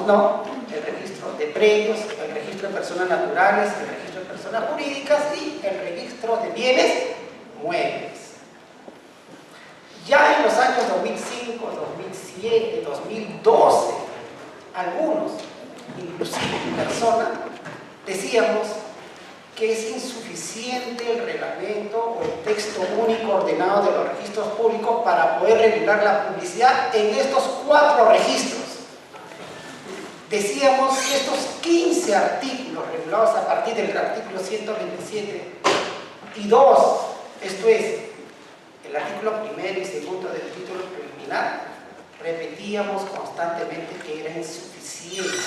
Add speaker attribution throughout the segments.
Speaker 1: algunos no, el registro de predios, el registro de personas naturales, el registro de personas jurídicas y el registro de bienes muebles. Ya en los años 2005, 2007, 2012, algunos, inclusive mi persona, decíamos que es insuficiente el reglamento o el texto único ordenado de los registros públicos para poder regular la publicidad en estos 4 registros. Decíamos que estos 15 artículos regulados a partir del artículo 127 y 2, esto es, el artículo primero y segundo del título preliminar, repetíamos constantemente que era insuficiente.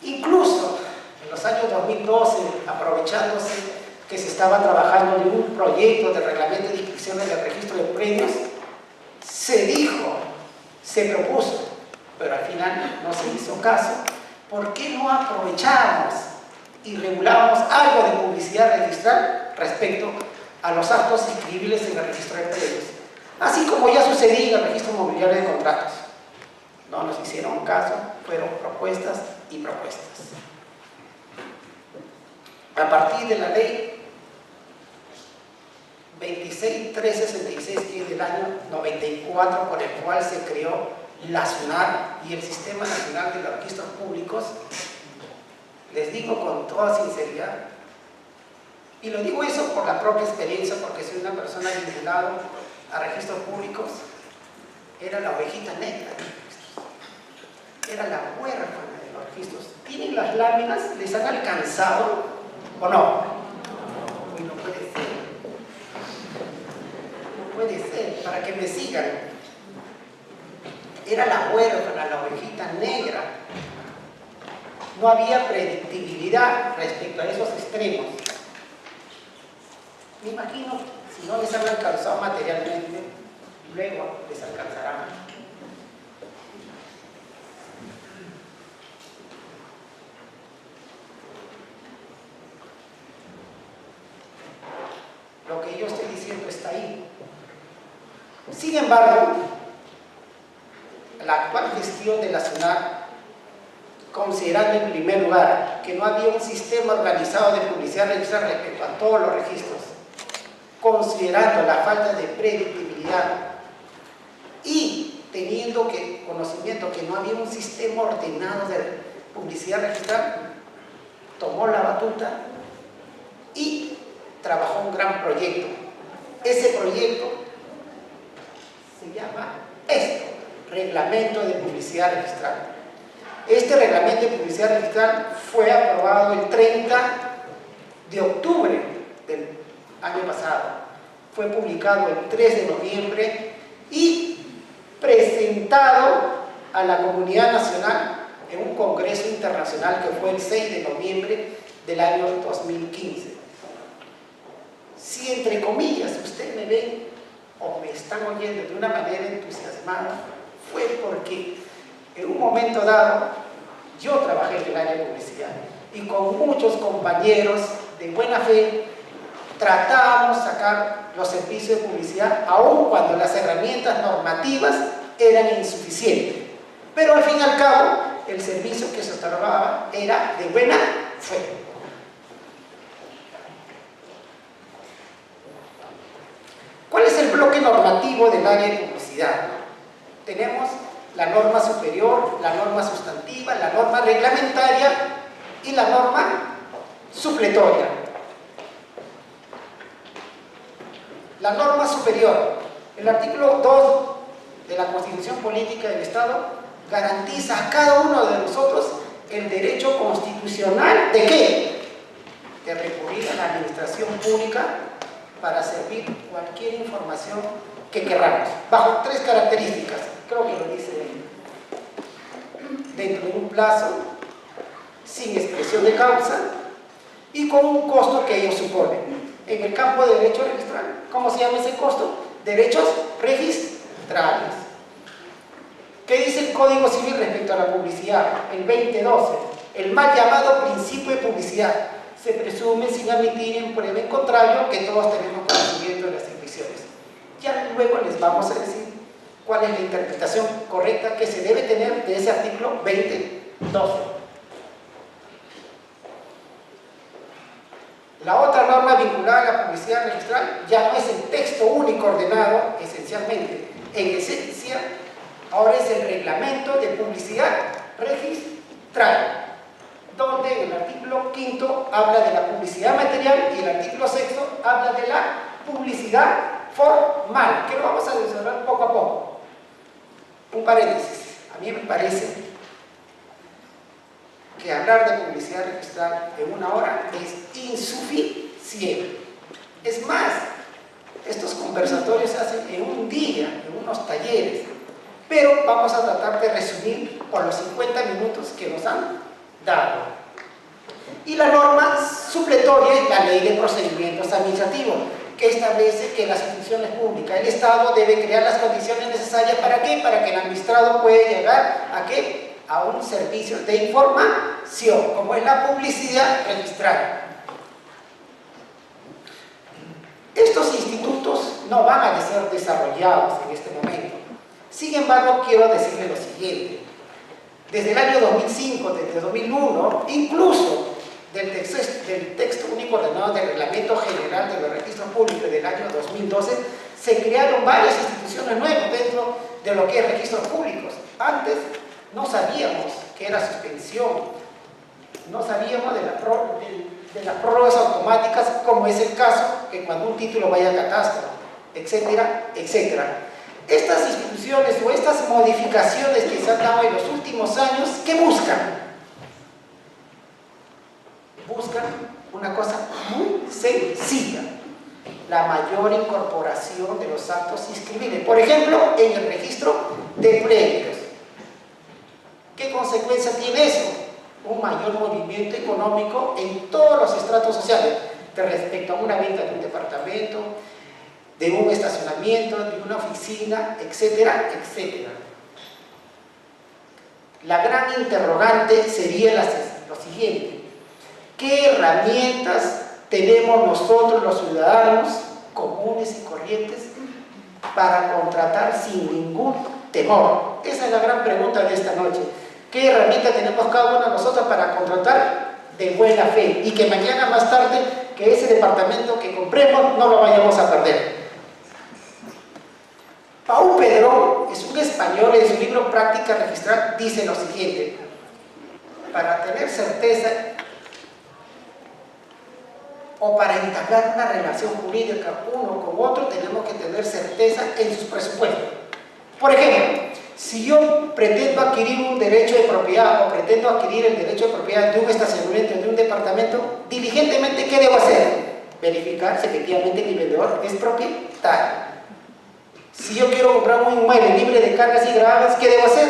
Speaker 1: Incluso en los años 2012, aprovechándose que se estaba trabajando en un proyecto de reglamento de inscripciones del registro de predios, se dijo, se propuso, pero al final no se hizo caso. ¿Por qué no aprovechamos y regulamos algo de publicidad registral respecto a los actos inscribibles en el registro de predios? Así como ya sucedía en el registro inmobiliario de contratos. No nos hicieron caso, fueron propuestas y propuestas. A partir de la ley 26.366, que es del año 94, por el cual se creó la SUNAR y el Sistema Nacional de los Registros Públicos, les digo con toda sinceridad, y lo digo eso por la propia experiencia, porque soy una persona vinculada a registros públicos, era la ovejita negra de los registros, era la huérfana de los registros. ¿Tienen las láminas? ¿Les han alcanzado o no? Uy, no puede ser. No puede ser, para que me sigan. Era la huérfana, la ovejita negra. No había predictibilidad respecto a esos extremos. Me imagino, si no les han alcanzado materialmente, luego les alcanzarán. Lo que yo estoy diciendo está ahí. Sin embargo, la actual gestión de la SUNAR, considerando en primer lugar que no había un sistema organizado de publicidad registrada respecto a todos los registros, considerando la falta de predictibilidad y teniendo conocimiento que no había un sistema ordenado de publicidad registrada, tomó la batuta y trabajó un gran proyecto. Ese proyecto se llama Reglamento de Publicidad Registrada. Este reglamento de publicidad registrada fue aprobado el 30 de octubre del año pasado. Fue publicado el 3 de noviembre y presentado a la comunidad nacional en un congreso internacional que fue el 6 de noviembre del año 2015. Si entre comillas usted me ve o me están oyendo de una manera entusiasmada, fue porque en un momento dado yo trabajé en el área de publicidad y con muchos compañeros de buena fe tratábamos de sacar los servicios de publicidad aun cuando las herramientas normativas eran insuficientes, pero al fin y al cabo el servicio que se otorgaba era de buena fe. ¿Cuál es el bloque normativo del área de publicidad? Tenemos la norma superior, la norma sustantiva, la norma reglamentaria y la norma supletoria. La norma superior, el artículo 2 de la Constitución Política del Estado garantiza a cada uno de nosotros el derecho constitucional ¿de qué? De recurrir a la administración pública para servir cualquier información que queramos, bajo 3 características, creo que lo dice dentro de un plazo, sin expresión de causa y con un costo que ello supone. En el campo de derecho registral, ¿cómo se llama ese costo? Derechos registrales. ¿Qué dice el Código Civil respecto a la publicidad? El 2012, el mal llamado principio de publicidad. Se presume sin admitir en prueba en contrario que todos tenemos conocimiento de las infracciones. Ya luego les vamos a decir ¿Cuál es la interpretación correcta que se debe tener de ese artículo 20.12? La otra norma vinculada a la publicidad registral ya no es el texto único ordenado, esencialmente. En esencia, ahora es el reglamento de publicidad registral, donde en el artículo 5 habla de la publicidad material y el artículo 6 habla de la publicidad formal, que lo vamos a desarrollar poco a poco. Un paréntesis, a mí me parece que hablar de publicidad registral en una hora es insuficiente. Es más, estos conversatorios se hacen en un día, en unos talleres, pero vamos a tratar de resumir por los 50 minutos que nos han dado. Y la norma supletoria es la Ley de Procedimientos Administrativos, que establece que las instituciones públicas, el Estado debe crear las condiciones necesarias ¿para qué? Para que el administrado pueda llegar ¿a qué? A un servicio de información, como es la publicidad registral. Estos institutos no van a ser desarrollados en este momento. Sin embargo, quiero decirle lo siguiente. Desde el año 2005, desde 2001, incluso del texto único ordenado del Reglamento General de los Registros Públicos del año 2012, se crearon varias instituciones nuevas dentro de lo que es registros públicos. Antes no sabíamos qué era suspensión, no sabíamos de las prórrogas automáticas, como es el caso que cuando un título vaya a catastro, etcétera, etcétera. Estas instituciones o estas modificaciones que se han dado en los últimos años, ¿qué buscan? Buscan una cosa muy sencilla: la mayor incorporación de los actos inscribibles. Por ejemplo, en el registro de predios. ¿Qué consecuencia tiene eso? Un mayor movimiento económico en todos los estratos sociales, respecto a una venta de un departamento, de un estacionamiento, de una oficina, etcétera, etcétera. La gran interrogante sería lo siguiente: ¿qué herramientas tenemos nosotros los ciudadanos comunes y corrientes para contratar sin ningún temor? Esa es la gran pregunta de esta noche. ¿Qué herramientas tenemos cada uno de nosotros para contratar de buena fe y que mañana más tarde que ese departamento que compremos no lo vayamos a perder? Pau Pedrón es un español, en su libro Práctica Registral dice lo siguiente: para tener certeza o para entablar una relación jurídica uno con otro, tenemos que tener certeza en sus presupuestos. Por ejemplo, si yo pretendo adquirir un derecho de propiedad o pretendo adquirir el derecho de propiedad de un estacionamiento, de un departamento, diligentemente, ¿qué debo hacer? Verificar si efectivamente mi vendedor es propietario. Si yo quiero comprar un inmueble libre de cargas y gravames, ¿qué debo hacer?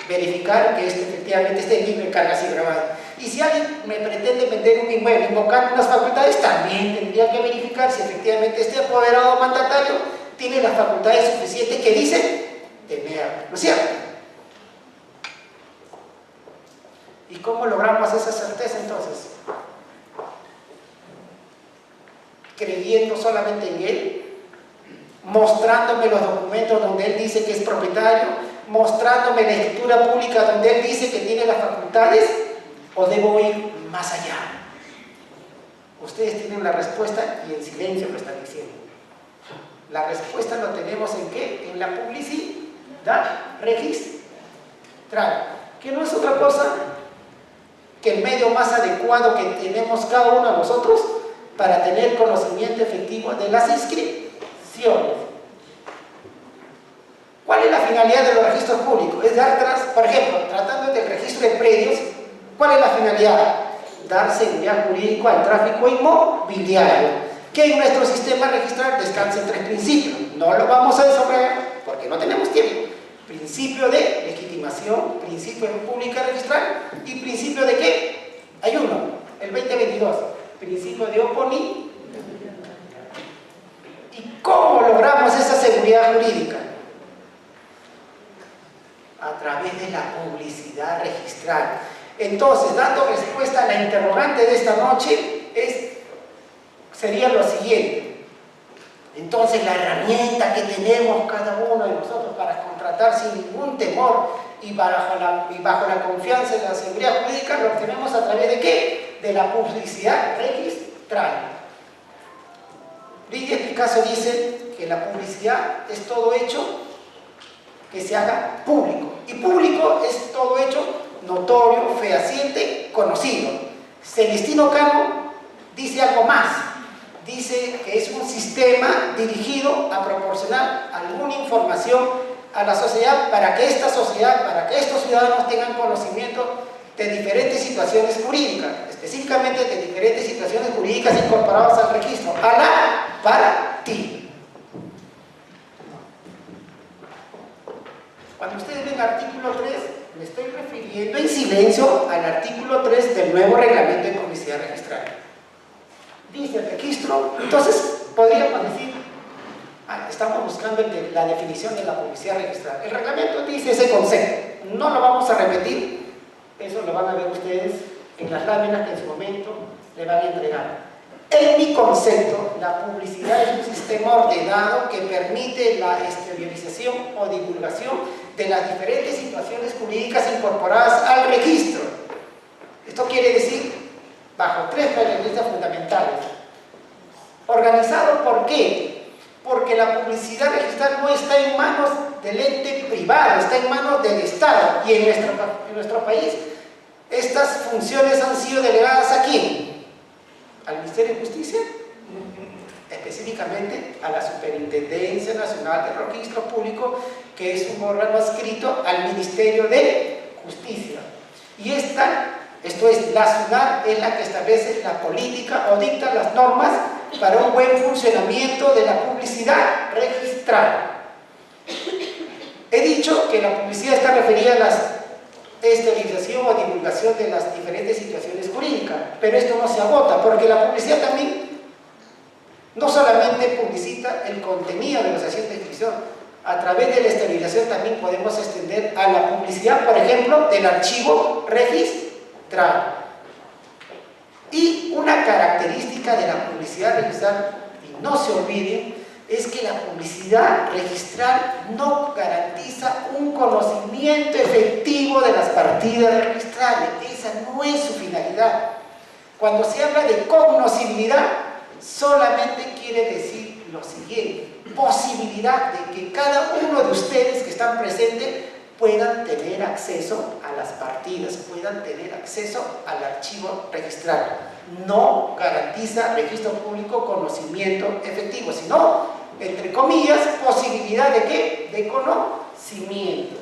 Speaker 1: Verificar que efectivamente esté libre de cargas y gravames. Y si alguien me pretende vender un inmueble invocando unas facultades, también tendría que verificar si efectivamente este apoderado mandatario tiene las facultades suficientes que dice tener, ¿no es cierto? ¿Y cómo logramos esa certeza entonces? Creyendo solamente en él, mostrándome los documentos donde él dice que es propietario, mostrándome la escritura pública donde él dice que tiene las facultades, o debo ir más allá. Ustedes tienen la respuesta y en silencio lo están diciendo. La respuesta lo tenemos ¿en qué? En la publicidad registral, que no es otra cosa que el medio más adecuado que tenemos cada uno de nosotros para tener conocimiento efectivo de las inscripciones. ¿Cuál es la finalidad de los registros públicos? Es dar por ejemplo, tratando del registro de predios, ¿cuál es la finalidad? Dar seguridad jurídica al tráfico inmobiliario, que en nuestro sistema registral descansa en 3 principios. No lo vamos a desarrollar porque no tenemos tiempo. Principio de legitimación, principio de pública registral y principio de ¿qué? Hay uno, el 2022, principio de oponimiento. ¿Y cómo logramos esa seguridad jurídica? A través de la publicidad registral. Entonces, dando respuesta a la interrogante de esta noche, sería lo siguiente: Entonces la herramienta que tenemos cada uno de nosotros para contratar sin ningún temor y bajo la confianza en la seguridad jurídica lo obtenemos a través de ¿qué? De la publicidad registral. Brigitte Picasso dice que la publicidad es todo hecho que se haga público. Y público es todo hecho notorio, fehaciente, conocido. Celestino Cano dice algo más. Dice que es un sistema dirigido a proporcionar alguna información a la sociedad para que esta sociedad, para que estos ciudadanos tengan conocimiento de diferentes situaciones jurídicas, específicamente de diferentes situaciones jurídicas incorporadas al registro, para ti. Cuando ustedes ven artículo 3, me estoy refiriendo en silencio al artículo 3 del nuevo reglamento de publicidad registral. Dice el registro, entonces podríamos decir, estamos buscando la definición de la publicidad registral. El reglamento dice ese concepto, no lo vamos a repetir, eso lo van a ver ustedes en las láminas que en su momento le van a entregar. En mi concepto, la publicidad es un sistema ordenado que permite la exteriorización o divulgación de las diferentes situaciones jurídicas incorporadas al registro. Esto quiere decir, bajo 3 premisas fundamentales. Organizado, ¿por qué? Porque la publicidad registral no está en manos del ente privado, está en manos del Estado. Y en nuestro país, estas funciones han sido delegadas ¿a quién? ¿Al Ministerio de Justicia? Específicamente a la Superintendencia Nacional de Registro Público, que es un órgano adscrito al Ministerio de Justicia. Y esto es, la SUNAT es la que establece la política o dicta las normas para un buen funcionamiento de la publicidad registral. He dicho que la publicidad está referida a la exteriorización o divulgación de las diferentes situaciones jurídicas, pero esto no se agota, porque la publicidad también no solamente publicita el contenido de los asientos de inscripción, a través de la exteriorización también podemos extender a la publicidad, por ejemplo, del archivo registral. Y una característica de la publicidad registral, y no se olviden, es que la publicidad registral no garantiza un conocimiento efectivo de las partidas registrales. Esa no es su finalidad. Cuando se habla de cognoscibilidad, solamente quiere decir lo siguiente: posibilidad de que cada uno de ustedes que están presentes puedan tener acceso a las partidas, puedan tener acceso al archivo registral. No garantiza registro público conocimiento efectivo, sino, entre comillas, posibilidad de ¿qué? De conocimiento.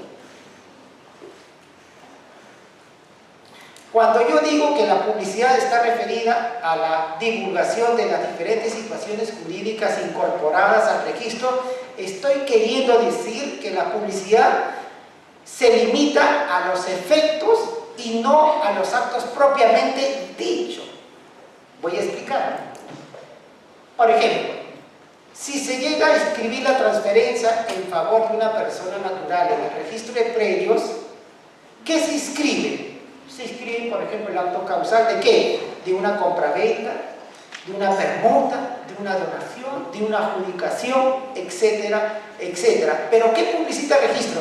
Speaker 1: Cuando yo digo que la publicidad está referida a la divulgación de las diferentes situaciones jurídicas incorporadas al registro, estoy queriendo decir que la publicidad se limita a los efectos y no a los actos propiamente dichos. Voy a explicar. Por ejemplo, si se llega a inscribir la transferencia en favor de una persona natural en el registro de predios, ¿qué se inscribe? Se inscribe, por ejemplo, el acto causal ¿de qué? De una compraventa, de una permuta, de una donación, de una adjudicación, etcétera, etcétera. ¿Pero qué publicita el registro?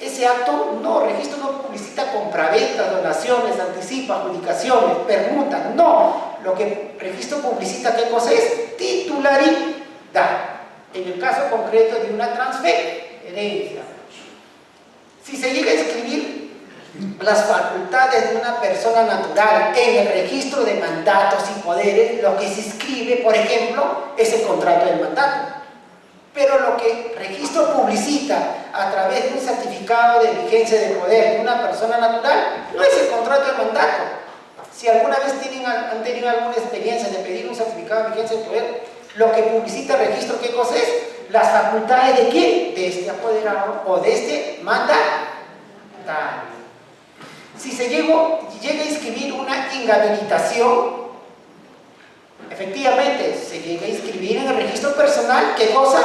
Speaker 1: Ese acto registro no publicita compraventas, donaciones, anticipa, adjudicaciones, permutas, no. Lo que registro publicita, ¿qué cosa es? Titularidad. En el caso concreto de una transferencia. Si se llega a inscribir las facultades de una persona natural en el registro de mandatos y poderes, lo que se inscribe, por ejemplo, es el contrato del mandato. Pero lo que registro publicita a través de un certificado de vigencia de poder de una persona natural no es el contrato de mandato. Si alguna vez han tenido alguna experiencia de pedir un certificado de vigencia de poder, lo que publicita el registro, ¿qué cosa es? Las facultades ¿de quién? De este apoderado o de este mandatario. Si se llega a inscribir una inhabilitación, efectivamente, se llega a inscribir en el registro personal, ¿qué cosa?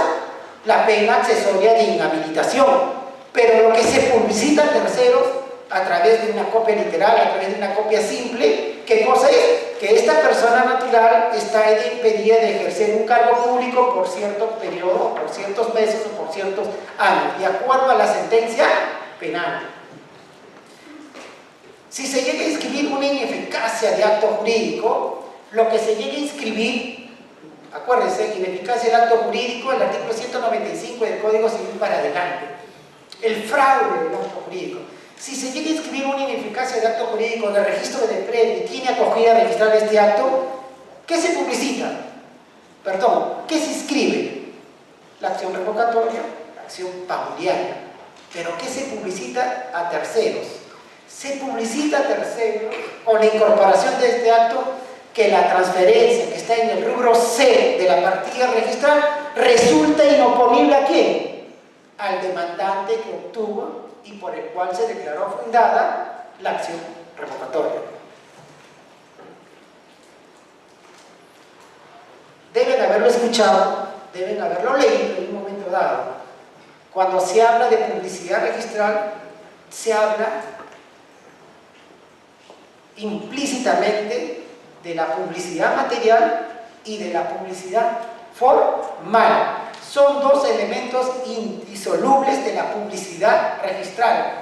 Speaker 1: La pena accesoria de inhabilitación. Pero lo que se publicita a terceros a través de una copia literal, a través de una copia simple. ¿Qué cosa es? Que esta persona natural está impedida de ejercer un cargo público por cierto periodo, por ciertos meses o por ciertos años, de acuerdo a la sentencia penal. Si se llega a inscribir una ineficacia de acto jurídico, lo que se llega a inscribir, acuérdense, ineficacia del acto jurídico, el artículo 195 del Código Civil para adelante, el fraude del acto jurídico. Si se llega a inscribir una ineficacia de acto jurídico en el registro de previo y tiene acogida a registrar este acto, ¿qué se publicita? Perdón, ¿qué se inscribe? La acción revocatoria, la acción pauliana. ¿Pero qué se publicita a terceros? Se publicita a terceros con la incorporación de este acto que la transferencia que está en el rubro C de la partida registral resulta inoponible ¿a quién? Al demandante que obtuvo y por el cual se declaró fundada la acción revocatoria. Deben haberlo escuchado, deben haberlo leído en un momento dado. Cuando se habla de publicidad registral, se habla implícitamente de la publicidad material y de la publicidad formal. Son dos elementos indisolubles de la publicidad registral.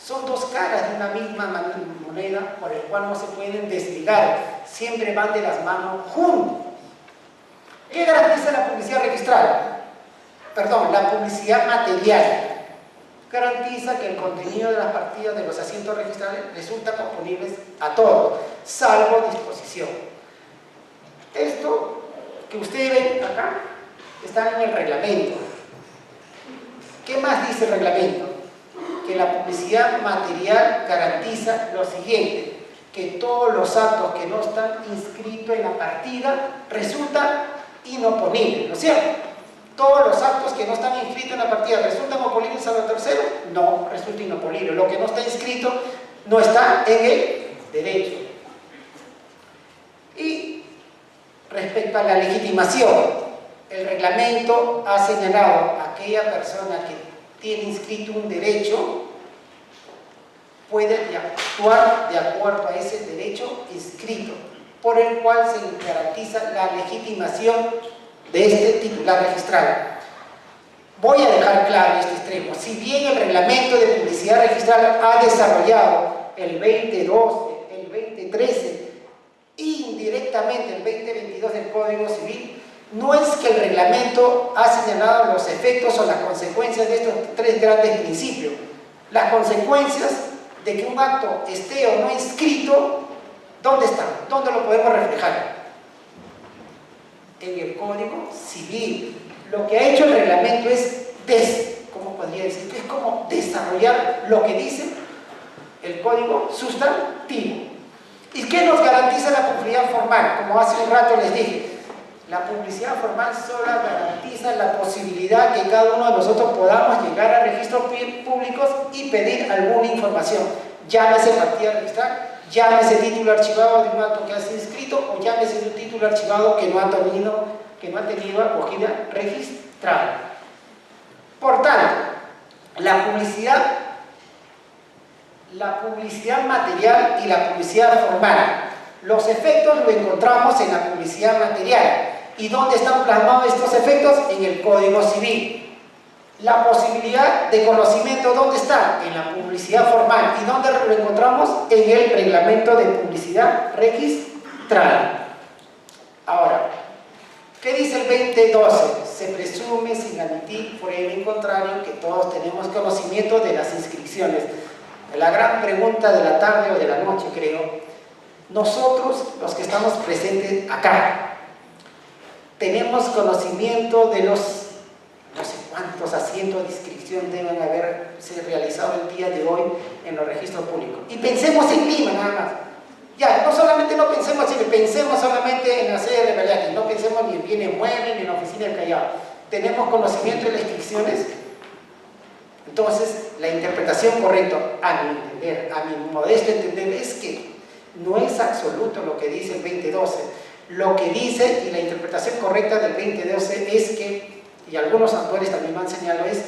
Speaker 1: Son dos caras de una misma moneda por el cual no se pueden desligar. Siempre van de las manos juntos. ¿Qué garantiza la publicidad registral? Perdón, la publicidad material. Garantiza que el contenido de las partidas de los asientos registrales resultan oponibles a todos, salvo disposición. Esto que ustedes ven acá está en el reglamento. ¿Qué más dice el reglamento? Que la publicidad material garantiza lo siguiente, que todos los actos que no están inscritos en la partida resultan inoponibles, ¿no es cierto? Todos los actos que no están inscritos en la partida resultan oponibles a los terceros, no resulta inoponible. Lo que no está inscrito no está en el derecho. Y respecto a la legitimación, el reglamento ha señalado a aquella persona que tiene inscrito un derecho puede actuar de acuerdo a ese derecho inscrito, por el cual se garantiza la legitimación de este titular registral. Voy a dejar claro este extremo. Si bien el reglamento de publicidad registral ha desarrollado el 2012, el 2013 e indirectamente el 2022 del Código Civil, no es que el reglamento ha señalado los efectos o las consecuencias de estos tres grandes principios. Las consecuencias de que un acto esté o no inscrito, ¿dónde están? ¿Dónde lo podemos reflejar? En el Código Civil. Lo que ha hecho el reglamento es, ¿cómo podría decir? Es como desarrollar lo que dice el Código sustantivo. ¿Y qué nos garantiza la publicidad formal? Como hace un rato les dije, la publicidad formal solo garantiza la posibilidad que cada uno de nosotros podamos llegar a registros públicos y pedir alguna información. Llámese partida registral, llámese título archivado de un acto que ha sido inscrito o llámese un título archivado que no ha tenido acogida registrada. Por tanto, la publicidad material y la publicidad formal. Los efectos los encontramos en la publicidad material. ¿Y dónde están plasmados estos efectos? En el Código Civil. La posibilidad de conocimiento, ¿dónde está? En la publicidad formal. ¿Y dónde lo encontramos? En el reglamento de publicidad registral. Ahora, ¿qué dice el 2012? Se presume sin admitir prueba en contrario que todos tenemos conocimiento de las inscripciones. La gran pregunta de la tarde o de la noche, creo. Nosotros, los que estamos presentes acá, tenemos conocimiento de los no sé cuántos asientos de inscripción deben haberse realizado el día de hoy en los registros públicos. Y pensemos en Lima nada más. Ya, no solamente no pensemos así, pensemos solamente en la sede de Rebellaquis, no pensemos ni en bienes muebles ni en la oficina del Callao. Tenemos conocimiento de las inscripciones. Entonces, la interpretación correcta, a mi entender, a mi modesto entender, es que no es absoluto lo que dice el 2012. Lo que dice y la interpretación correcta del 2012 es que, y algunos autores también lo han señalado, es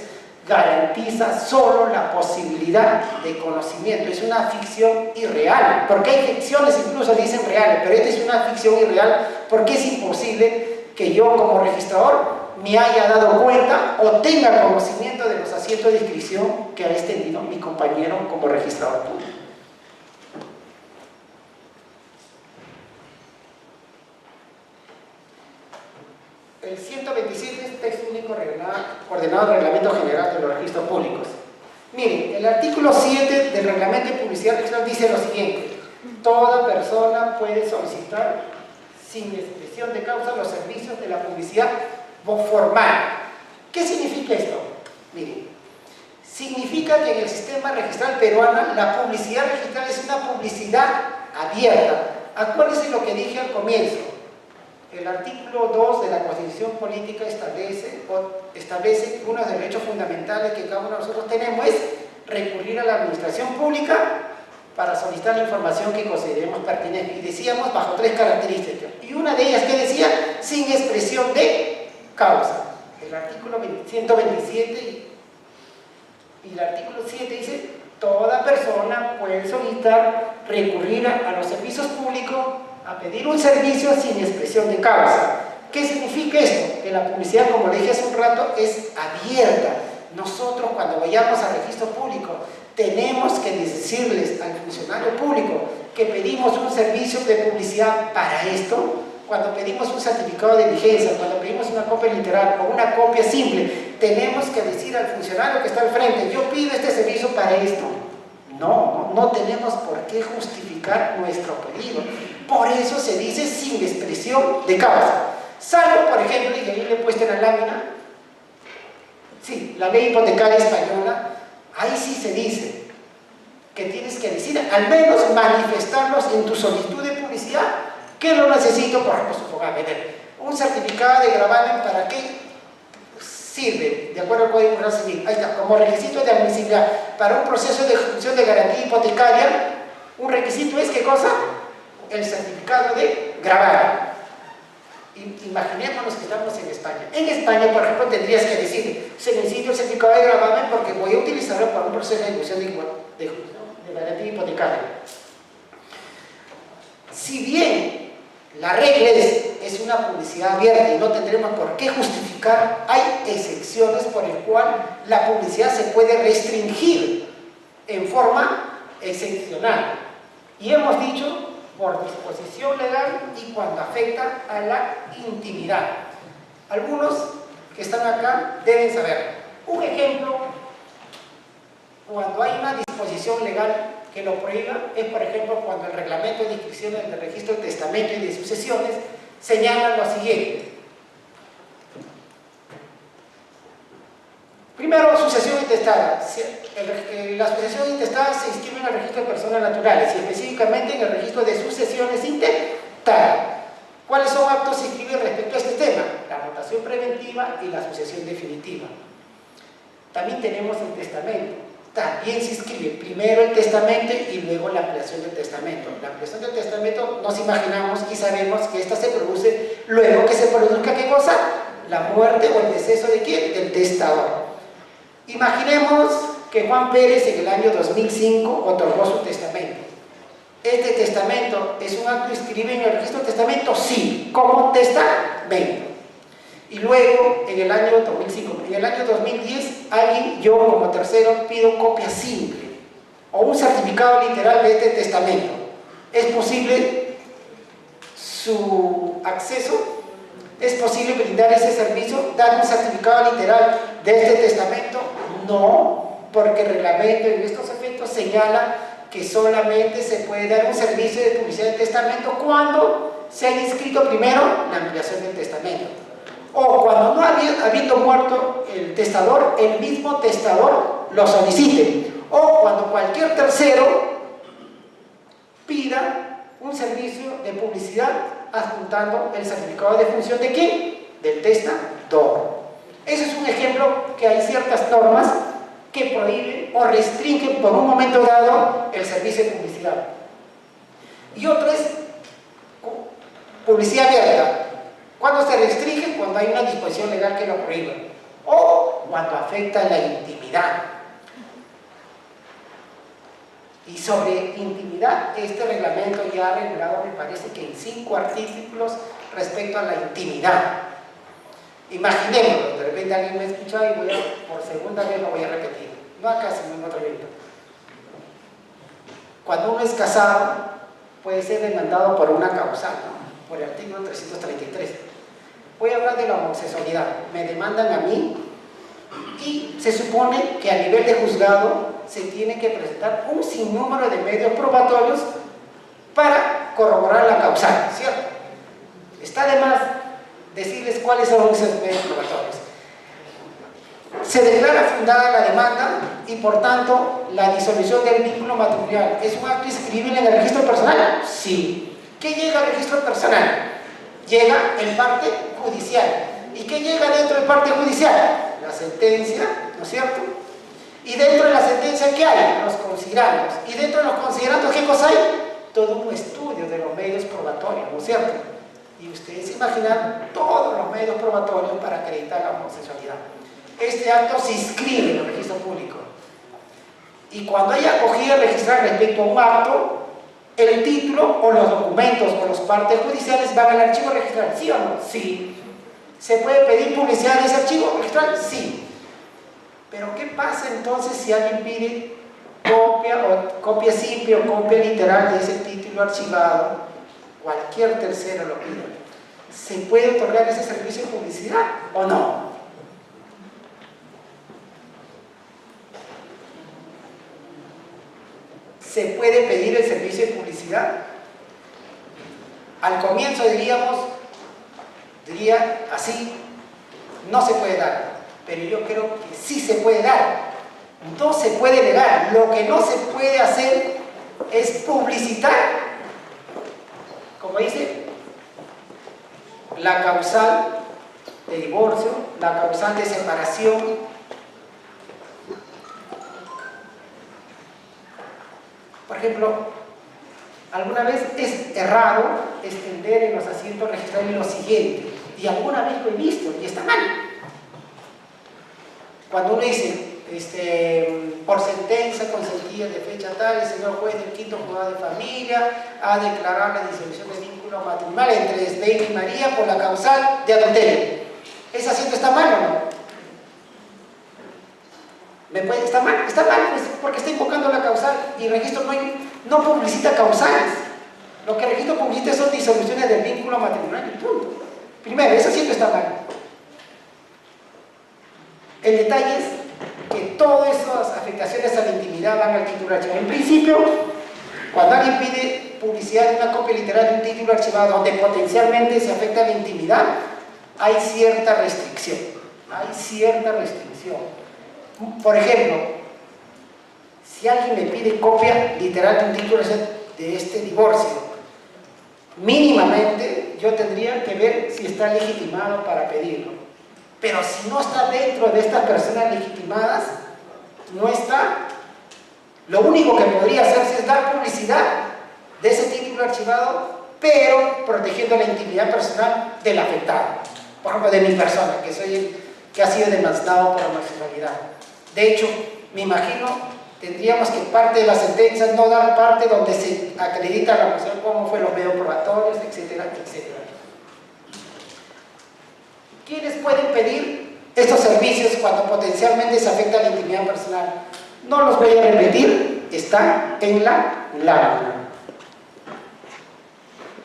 Speaker 1: garantiza solo la posibilidad de conocimiento. Es una ficción irreal, porque hay ficciones incluso dicen reales, pero esta es una ficción irreal porque es imposible que yo como registrador me haya dado cuenta o tenga conocimiento de los asientos de inscripción que ha extendido mi compañero como registrador público. El 127 es texto único ordenado del Reglamento General de los Registros Públicos. Miren, el artículo 7 del Reglamento de Publicidad Registral dice lo siguiente: toda persona puede solicitar sin expresión de causa los servicios de la publicidad formal. ¿Qué significa esto? Miren, significa que en el sistema registral peruano la publicidad registral es una publicidad abierta. Acuérdense lo que dije al comienzo. El artículo 2 de la Constitución Política establece que uno de los derechos fundamentales que cada uno de nosotros tenemos es recurrir a la administración pública para solicitar la información que consideremos pertinente. Y decíamos bajo 3 características. Y una de ellas que decía, sin expresión de causa. El artículo 127 y el artículo 7 dice, toda persona puede solicitar recurrir a los servicios públicos a pedir un servicio sin expresión de causa. ¿Qué significa esto? Que la publicidad, como le dije hace un rato, es abierta. Nosotros cuando vayamos al registro público tenemos que decirles al funcionario público que pedimos un servicio de publicidad para esto. Cuando pedimos un certificado de vigencia, cuando pedimos una copia literal o una copia simple, tenemos que decir al funcionario que está al frente, yo pido este servicio para esto. No tenemos por qué justificar nuestro pedido. Por eso se dice sin expresión de causa. Salvo, por ejemplo, y ahí le he puesto en la lámina, sí, la ley hipotecaria española, ahí sí se dice que tienes que decir, al menos manifestarlos en tu solicitud de publicidad, que lo necesito, por ejemplo, supongamos, un certificado de gravamen, ¿para qué sirve? De acuerdo al Código Penal Civil, ahí está, como requisito de admisibilidad para un proceso de ejecución de garantía hipotecaria, un requisito es, ¿qué cosa? El certificado de gravamen. Imaginémonos que estamos en España. En España, por ejemplo, tendrías que decir, se necesita el certificado de gravamen porque voy a utilizarlo para un proceso de ejecución de garantía hipotecaria. Si bien la regla es una publicidad abierta y no tendremos por qué justificar, hay excepciones por el cual la publicidad se puede restringir en forma excepcional. Y hemos dicho por disposición legal y cuando afecta a la intimidad. Algunos que están acá deben saber. Un ejemplo, cuando hay una disposición legal que lo prohíba, es por ejemplo cuando el reglamento de inscripciones del registro de testamento y de sucesiones señala lo siguiente. Primero, sucesión intestada. La sucesión intestada se inscribe en el registro de personas naturales y específicamente en el registro de sucesiones intestadas. ¿Cuáles son actos a inscribir respecto a este tema? La anotación preventiva y la sucesión definitiva. También tenemos el testamento. También se inscribe primero el testamento y luego la ampliación del testamento. La ampliación del testamento nos imaginamos y sabemos que esta se produce luego que se produzca, ¿qué cosa? La muerte o el deceso ¿de quién? Del testador. Imaginemos que Juan Pérez en el año 2005 otorgó su testamento. ¿Este testamento es un acto inscrito en el registro de testamento? Sí, como testamento. Y luego, en el año 2005, en el año 2010, yo como tercero pido copia simple o un certificado literal de este testamento. ¿Es posible su acceso? ¿Es posible brindar ese servicio, dar un certificado literal de este testamento? No, porque el reglamento en estos efectos señala que solamente se puede dar un servicio de publicidad de testamento cuando se haya inscrito primero la ampliación del testamento. O cuando no habiendo muerto el testador, el mismo testador lo solicite. O cuando cualquier tercero pida un servicio de publicidad adjuntando el certificado de función ¿de quién? Del testador. Ese es un ejemplo que hay ciertas normas que prohíben o restringen por un momento dado el servicio de publicidad. Y otro es publicidad abierta. ¿Cuándo se restringe? Cuando hay una disposición legal que lo prohíba. O cuando afecta la intimidad. Y sobre intimidad, este reglamento ya ha regulado, me parece que en 5 artículos respecto a la intimidad. Imaginémoslo, de repente alguien me escucha y por segunda vez lo voy a repetir. No acá, sino en otro evento. Cuando uno es casado, puede ser demandado por una causal, ¿no? Por el artículo 333. Voy a hablar de la homosexualidad. Me demandan a mí y se supone que a nivel de juzgado se tiene que presentar un sinnúmero de medios probatorios para corroborar la causal, ¿cierto? Está de más decirles cuáles son esos medios probatorios. Se declara fundada la demanda y por tanto la disolución del vínculo matrimonial es un acto inscribible en el registro personal. Sí. ¿Qué llega al registro personal? Llega el parte judicial. ¿Y qué llega dentro del parte judicial? La sentencia, ¿no es cierto? Y dentro de la sentencia, ¿qué hay? Los considerandos. Y dentro de los considerandos, ¿qué cosa hay? Todo un estudio de los medios probatorios, ¿no es cierto? Y ustedes se imaginan todos los medios probatorios para acreditar la homosexualidad. Este acto se inscribe en el registro público. Y cuando hay acogida registrar respecto a un acto, el título o los documentos o los partes judiciales van al archivo registral, ¿sí o no? Sí. ¿Se puede pedir publicidad de ese archivo registral? Sí. Pero ¿qué pasa entonces si alguien pide copia simple o copia literal de ese título archivado? Cualquier tercero lo pide. ¿Se puede otorgar ese servicio de publicidad o no? ¿Se puede pedir el servicio de publicidad? Al comienzo diría así, no se puede dar, pero yo creo que sí se puede dar. No se puede negar. Lo que no se puede hacer es publicitar, como dice, la causal de divorcio, la causal de separación. Por ejemplo, alguna vez es errado extender en los asientos registrales lo siguiente, y alguna vez lo he visto y está mal. Cuando uno dice, por sentencia consentida de fecha tal, el señor juez del 5º juzgado de familia ha declarado la disolución del vínculo matrimonial entre Esbein y María por la causal de adulterio. ¿Ese asiento está mal o no? ¿Está mal? Está mal, pues, porque está invocando la causal y el registro no publicita causales. Lo que el registro publicita son disoluciones del vínculo matrimonial y punto. Primero, ese asiento está mal. El detalle es que todas esas afectaciones a la intimidad van al título archivado. En principio, cuando alguien pide publicidad de una copia literal de un título archivado donde potencialmente se afecta a la intimidad, hay cierta restricción. Hay cierta restricción. Por ejemplo, si alguien me pide copia literal de un título de este divorcio, mínimamente yo tendría que ver si está legitimado para pedirlo. Pero si no está dentro de estas personas legitimadas, no está. Lo único que podría hacerse es dar publicidad de ese título archivado, pero protegiendo la intimidad personal del afectado. Por ejemplo, de mi persona, que ha sido demandado por homosexualidad. De hecho, me imagino, tendríamos que parte de las sentencias no dar parte donde se acredita la homosexualidad, cómo fue los medios probatorios, etcétera, etcétera. ¿Quiénes pueden pedir estos servicios cuando potencialmente se afecta la intimidad personal? No los voy a repetir, está en la lámina.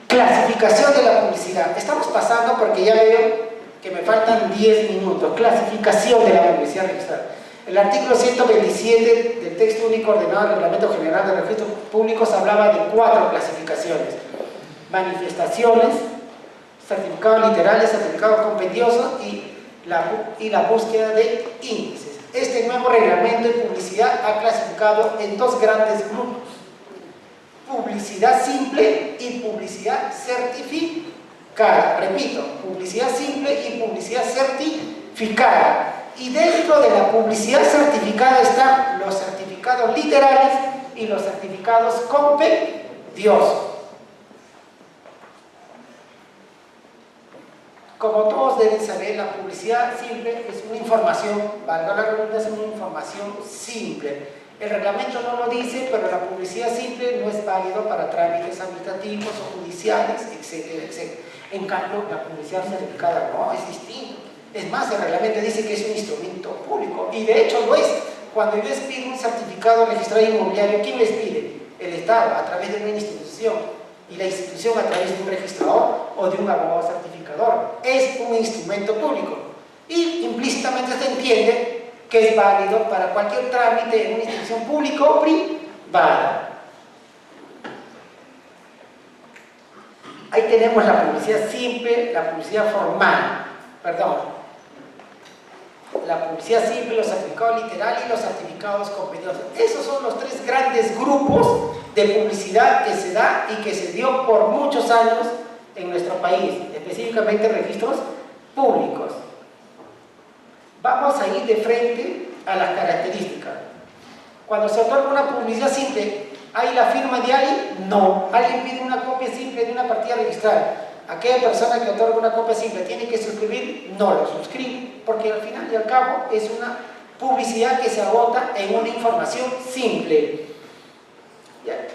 Speaker 1: Clasificación de la publicidad. Estamos pasando porque ya veo que me faltan 10 minutos. Clasificación de la publicidad registrada. El artículo 127 del texto único ordenado del Reglamento General de Registros Públicos hablaba de 4 clasificaciones: manifestaciones, certificados literales, certificados compendiosos y la búsqueda de índices. Este nuevo reglamento de publicidad ha clasificado en 2 grandes grupos: publicidad simple y publicidad certificada. Repito, publicidad simple y publicidad certificada. Y dentro de la publicidad certificada están los certificados literales y los certificados compendiosos. Como todos todos deben saber, la publicidad simple es una información, valga la redundancia, es una información simple. El reglamento no lo dice, pero la publicidad simple no es válido para trámites administrativos o judiciales, etcétera, etcétera. En cambio, la publicidad certificada no, es distinto. Es más, el reglamento dice que es un instrumento público, y de hecho lo es. Cuando yo les pido un certificado registrado inmobiliario, ¿quién les pide? El Estado, a través de una institución, y la institución a través de un registrador o de un abogado certificador. Es un instrumento público, y implícitamente se entiende que es válido para cualquier trámite en una institución pública o privada. Ahí tenemos la publicidad simple, la publicidad formal, la publicidad simple, los certificados literales y los certificados competidores. Esos son los tres grandes grupos de publicidad que se da y que se dio por muchos años en nuestro país, específicamente registros públicos. Vamos a ir de frente a las características. Cuando se otorga una publicidad simple, ¿hay la firma de alguien? No. ¿Alguien pide una copia simple de una partida registrada? Aquella persona que otorga una copia simple tiene que suscribir, no lo suscribe, porque al final y al cabo es una publicidad que se agota en una información simple. ¿Ya?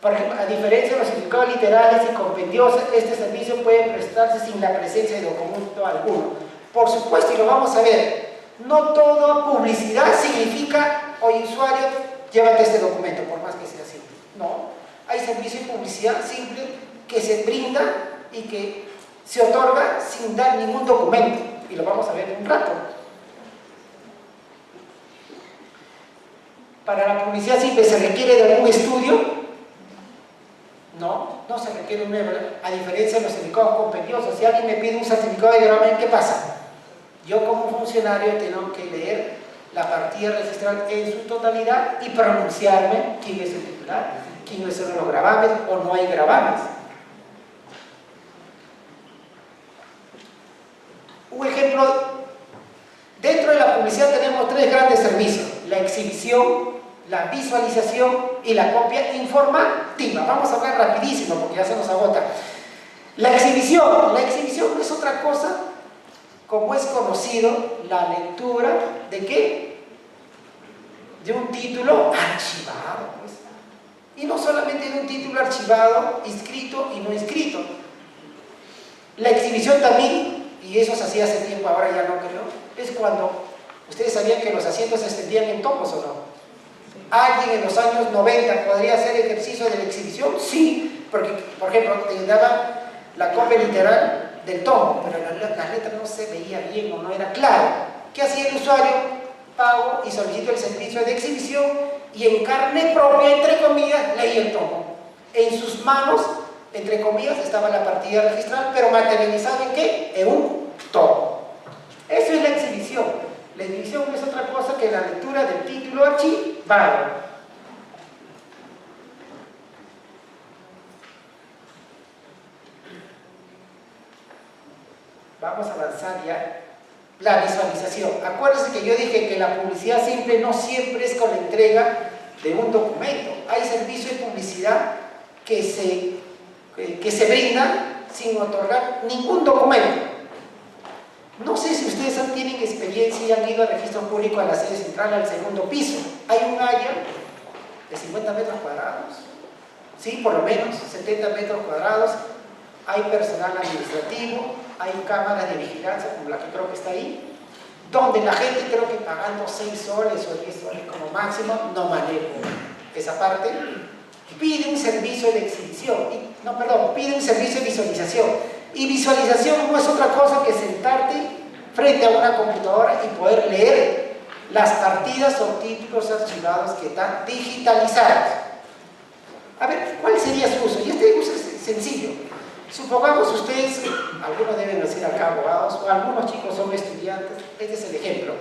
Speaker 1: Por ejemplo, a diferencia de los certificados literales y compendiosos, este servicio puede prestarse sin la presencia de documento alguno. Por supuesto, y lo vamos a ver, no toda publicidad significa, oye usuario, llévate este documento, por más que sea simple. No, hay servicio de publicidad simple que se brinda y que se otorga sin dar ningún documento, y lo vamos a ver en un rato. Para la publicidad simple se requiere de algún estudio. No se requiere un nuevo, a diferencia de los certificados compendiosos. Si alguien me pide un certificado de gravamen, ¿qué pasa? Yo como funcionario tengo que leer la partida registral en su totalidad y pronunciarme quién es el titular, quiénes son los gravames o no hay gravames. Un ejemplo, dentro de la publicidad tenemos tres grandes servicios: la exhibición, la visualización y la copia informativa. Vamos a hablar rapidísimo porque ya se nos agota. La exhibición no es otra cosa, como es conocido, la lectura ¿de qué? De un título archivado, pues. Y no solamente de un título archivado, inscrito y no inscrito. La exhibición también, y eso se hacía hace tiempo, ahora ya no creo, es cuando ustedes sabían que los asientos se extendían en tomos o no. ¿Alguien en los años 90 podría hacer ejercicio de la exhibición? Sí, porque, por ejemplo, te daban la copia literal del tomo, pero las letras no se veía bien o no era claro. ¿Qué hacía el usuario? Pago y solicito el servicio de exhibición, y en carne propia, entre comillas, leía el tomo. En sus manos, entre comillas, estaba la partida registral, pero materializada ¿en qué? En un tomo. Eso es la exhibición. La exhibición no es otra cosa que la lectura del título archivado. Vamos a avanzar ya. La visualización. Acuérdense que yo dije que la publicidad simple no siempre es con la entrega de un documento. Hay servicios de publicidad que se brindan sin otorgar ningún documento. No sé si ustedes tienen experiencia y han ido al registro público a la sede central, al segundo piso. Hay un área de 50 metros cuadrados, sí, por lo menos 70 metros cuadrados. Hay personal administrativo, hay cámaras de vigilancia, como la que creo que está ahí, donde la gente, creo que pagando 6 soles o 10 soles como máximo, no manejo esa parte, pide un servicio de exhibición, pide un servicio de visualización. Y visualización no es otra cosa que sentarte frente a una computadora y poder leer las partidas o títulos archivados que están digitalizados. A ver, ¿cuál sería su uso? Y este uso es sencillo. Supongamos ustedes, algunos deben ser acá abogados, o algunos chicos son estudiantes, este es el ejemplo.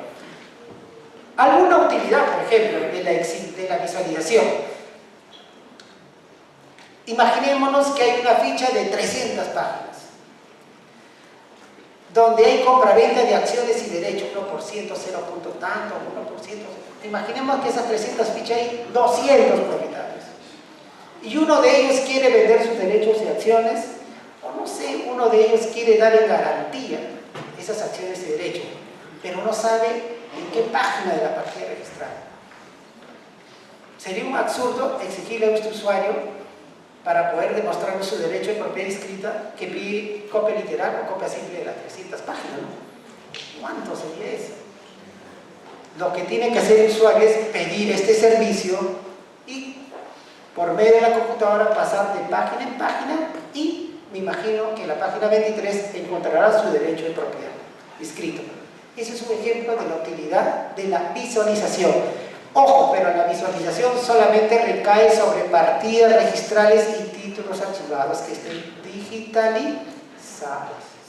Speaker 1: Alguna utilidad, por ejemplo, de la visualización. Imaginémonos que hay una ficha de 300 páginas, donde hay compraventa de acciones y derechos, 1%, 0 punto tanto, 1%. Imaginemos que esas 300 fichas hay 200 propietarios. Y uno de ellos quiere vender sus derechos y acciones, o no sé, uno de ellos quiere dar en garantía esas acciones de derecho, pero no sabe en qué página de la partida registrada. Sería un absurdo exigirle a este usuario, para poder demostrar su derecho de propiedad inscrita, que pide copia literal o copia simple de las 300 páginas, ¿no? ¿Cuánto sería eso? Lo que tiene que hacer el usuario es pedir este servicio y por medio de la computadora pasar de página en página, y me imagino que en la página 23 encontrará su derecho de propiedad inscrito. Ese es un ejemplo de la utilidad de la visualización. Ojo, pero la visualización solamente recae sobre partidas registrales y títulos archivados que estén digitalizados.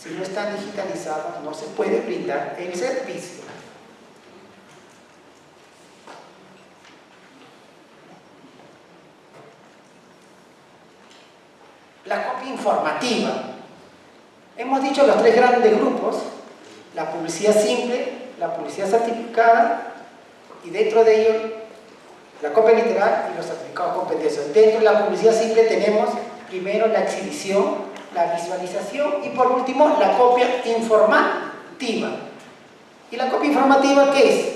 Speaker 1: Si no están digitalizados, no se puede brindar el servicio. La copia informativa. Hemos dicho los tres grandes grupos: la publicidad simple, la publicidad certificada y dentro de ello la copia literal y los certificados competencias. Dentro de la publicidad simple tenemos primero la exhibición, la visualización y por último la copia informativa. ¿Y la copia informativa qué es?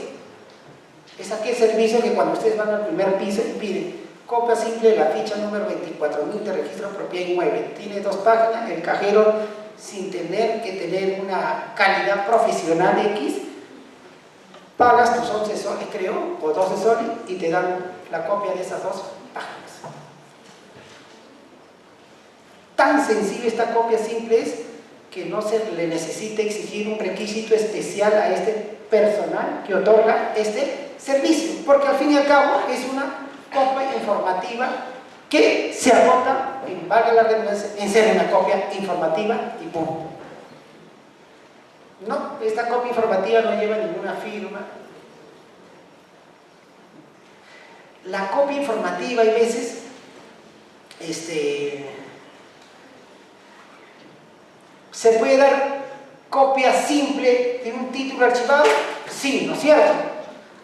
Speaker 1: Es aquel servicio que cuando ustedes van al primer piso y piden copia simple de la ficha número 24.000 de registro de propiedad inmueble. Tiene 2 páginas, el cajero, sin tener que tener una calidad profesional X, pagas tus 11 soles, creo, o 12 soles, y te dan la copia de esas 2 páginas. Tan sencilla esta copia simple es que no se le necesita exigir un requisito especial a este personal que otorga este servicio, porque al fin y al cabo es una copia informativa que se agota, en valga la redundancia, en ser una copia informativa y punto. No, esta copia informativa no lleva ninguna firma. La copia informativa, hay veces, ¿se puede dar copia simple de un título archivado? Sí, ¿no es cierto?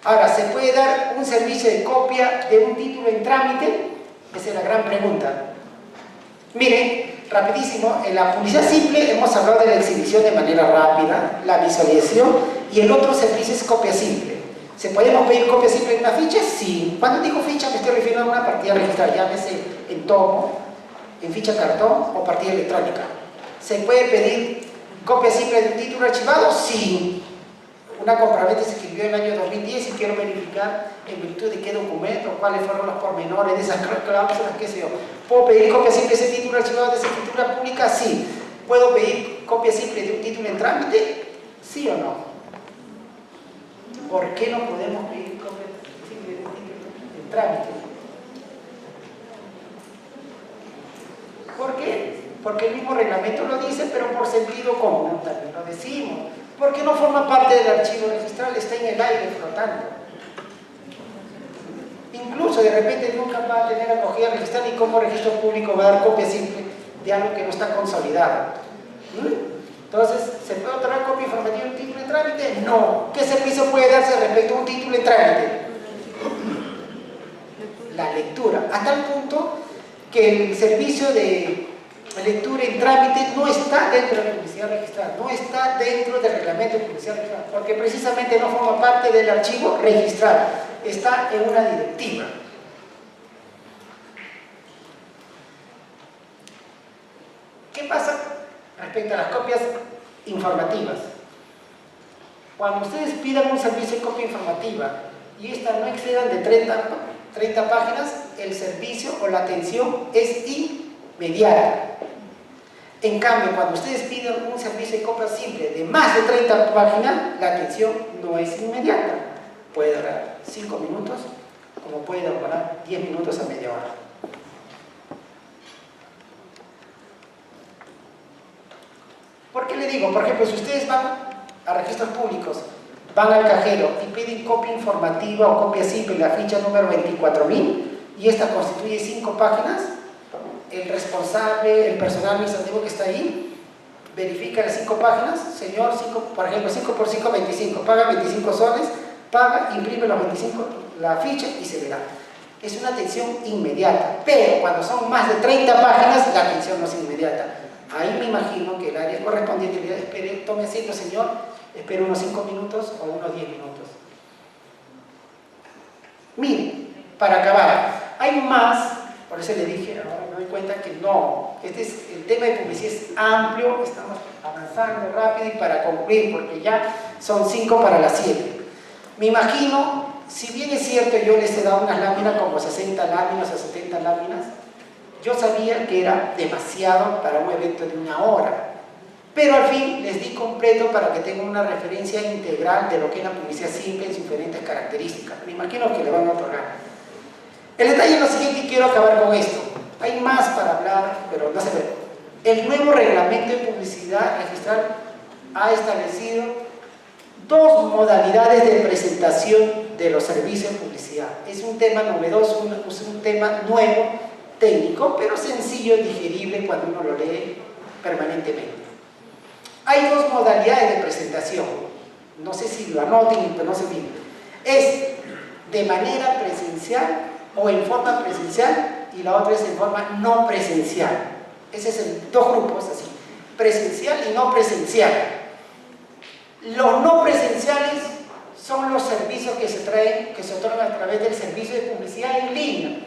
Speaker 1: Ahora, ¿se puede dar un servicio de copia de un título en trámite? Esa es la gran pregunta. Miren, rapidísimo, en la publicidad simple hemos hablado de la exhibición de manera rápida, la visualización, y el otro servicio es copia simple. ¿Se podemos pedir copia simple en una ficha? Sí. Cuando digo ficha me estoy refiriendo a una partida registrada, llámese en tomo, en ficha cartón o partida electrónica. ¿Se puede pedir copia simple de un título archivado? Sí. Una compraventa se escribió en el año 2010 y quiero verificar en virtud de qué documento, cuáles fueron los pormenores de esas cláusulas, qué sé yo. ¿Puedo pedir copia simple de ese título archivado de esa escritura pública? Sí. ¿Puedo pedir copia simple de un título en trámite? ¿Sí o no? ¿Por qué no podemos pedir copia simple de un título en trámite? ¿Por qué? Porque el mismo reglamento lo dice, pero por sentido común también lo decimos. Porque no forma parte del archivo registral, está en el aire flotando. Incluso de repente nunca va a tener acogida registral, y como registro público va a dar copia simple de algo que no está consolidado. Entonces, ¿se puede otorgar copia informativa de un título en trámite? No. ¿Qué servicio puede darse respecto a un título en trámite? La lectura. A tal punto que el servicio de lectura en trámite no está dentro de la publicidad registrada, no está dentro del reglamento de publicidad registrada, porque precisamente no forma parte del archivo registrado, está en una directiva. ¿Qué pasa respecto a las copias informativas? Cuando ustedes pidan un servicio de copia informativa y esta no excedan de 30 páginas, el servicio o la atención es inmediata. En cambio, cuando ustedes piden un servicio de copia simple de más de 30 páginas, la atención no es inmediata. Puede durar 5 minutos, como puede demorar 10 minutos a media hora. ¿Por qué le digo? Por ejemplo, si ustedes van a registros públicos, van al cajero y piden copia informativa o copia simple de la ficha número 24.000 y esta constituye 5 páginas, el responsable, el personal administrativo que está ahí, verifica las 5 páginas, señor, por ejemplo, 5 por 5, 25, paga 25 soles, paga, imprime los 25, la ficha y se verá. Es una atención inmediata, pero cuando son más de 30 páginas, la atención no es inmediata. Ahí me imagino que el área correspondiente le espere, tome asiento, señor, espere unos 5 minutos o unos 10 minutos. Miren, para acabar, hay más, por eso le dije, ahora me doy cuenta que no, el tema de publicidad es amplio, estamos avanzando rápido y para concluir, porque ya son 5 para las 7. Me imagino, si bien es cierto, yo les he dado unas láminas como 60 láminas o 70 láminas, yo sabía que era demasiado para un evento de 1 hora, pero al fin les di completo para que tengan una referencia integral de lo que es la publicidad simple en sus diferentes características. Me imagino que le van a otorgar. El detalle es lo siguiente y quiero acabar con esto. Hay más para hablar, pero no se ve. El nuevo reglamento de publicidad registral ha establecido 2 modalidades de presentación de los servicios de publicidad. Es un tema novedoso, un tema nuevo, técnico, pero sencillo, digerible cuando uno lo lee permanentemente. Hay 2 modalidades de presentación. No sé si lo anoten, pero no se olviden. Es de manera presencial o en forma presencial y la otra es en forma no presencial. Ese es el 2 grupos así, presencial y no presencial. Los no presenciales son los servicios que se otorgan a través del servicio de publicidad en línea.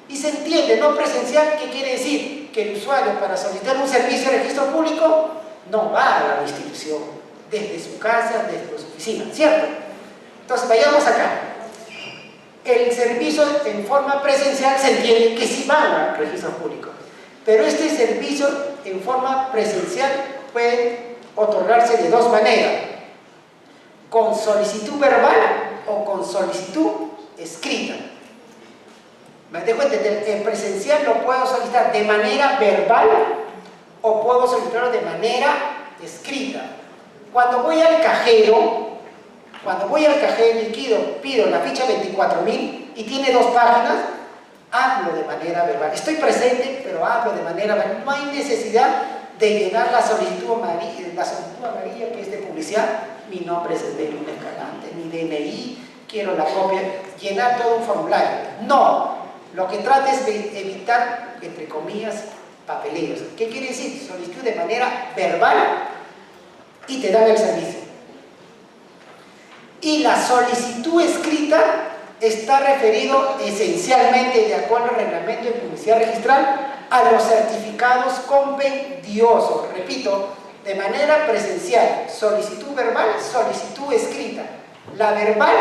Speaker 1: Y se entiende, no presencial, ¿qué quiere decir? Que el usuario para solicitar un servicio de registro público no va a la institución, desde su casa, desde su oficina, ¿cierto? Entonces vayamos acá. El servicio en forma presencial se entiende que sí van al registro público, pero este servicio en forma presencial puede otorgarse de 2 maneras: con solicitud verbal o con solicitud escrita. ¿Me dejo entender? En presencial lo puedo solicitar de manera verbal o puedo solicitarlo de manera escrita. Cuando voy al cajero liquido, pido la ficha 24.000 y tiene 2 páginas, hablo de manera verbal. Estoy presente, pero hablo de manera verbal. No hay necesidad de llenar la solicitud amarilla que es de publicidad. Mi nombre es Esmeralda Escalante, mi DNI, quiero la copia, llenar todo un formulario. No, lo que trata es de evitar, entre comillas, papeleos. ¿Qué quiere decir? Solicitud de manera verbal y te dan el servicio. Y la solicitud escrita está referido esencialmente, de acuerdo al reglamento de publicidad registral, a los certificados compendiosos. Repito, de manera presencial, solicitud verbal, solicitud escrita. La verbal,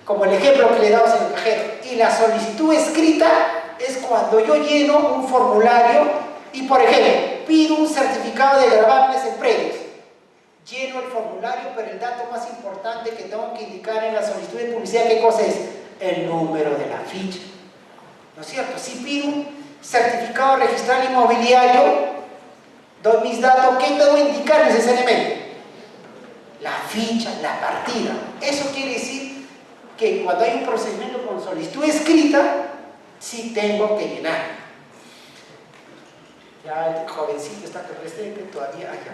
Speaker 1: como el ejemplo que le damos en el cajero, y la solicitud escrita es cuando yo lleno un formulario y, por ejemplo, pido un certificado de gravames en predios. Lleno el formulario, pero el dato más importante que tengo que indicar en la solicitud de publicidad, ¿qué cosa es? El número de la ficha. ¿No es cierto? Si pido un certificado registral inmobiliario, doy mis datos, ¿qué tengo que indicar necesariamente? La ficha, la partida. Eso quiere decir que cuando hay un procedimiento con solicitud escrita, sí tengo que llenar. Ya el jovencito está presente todavía allá.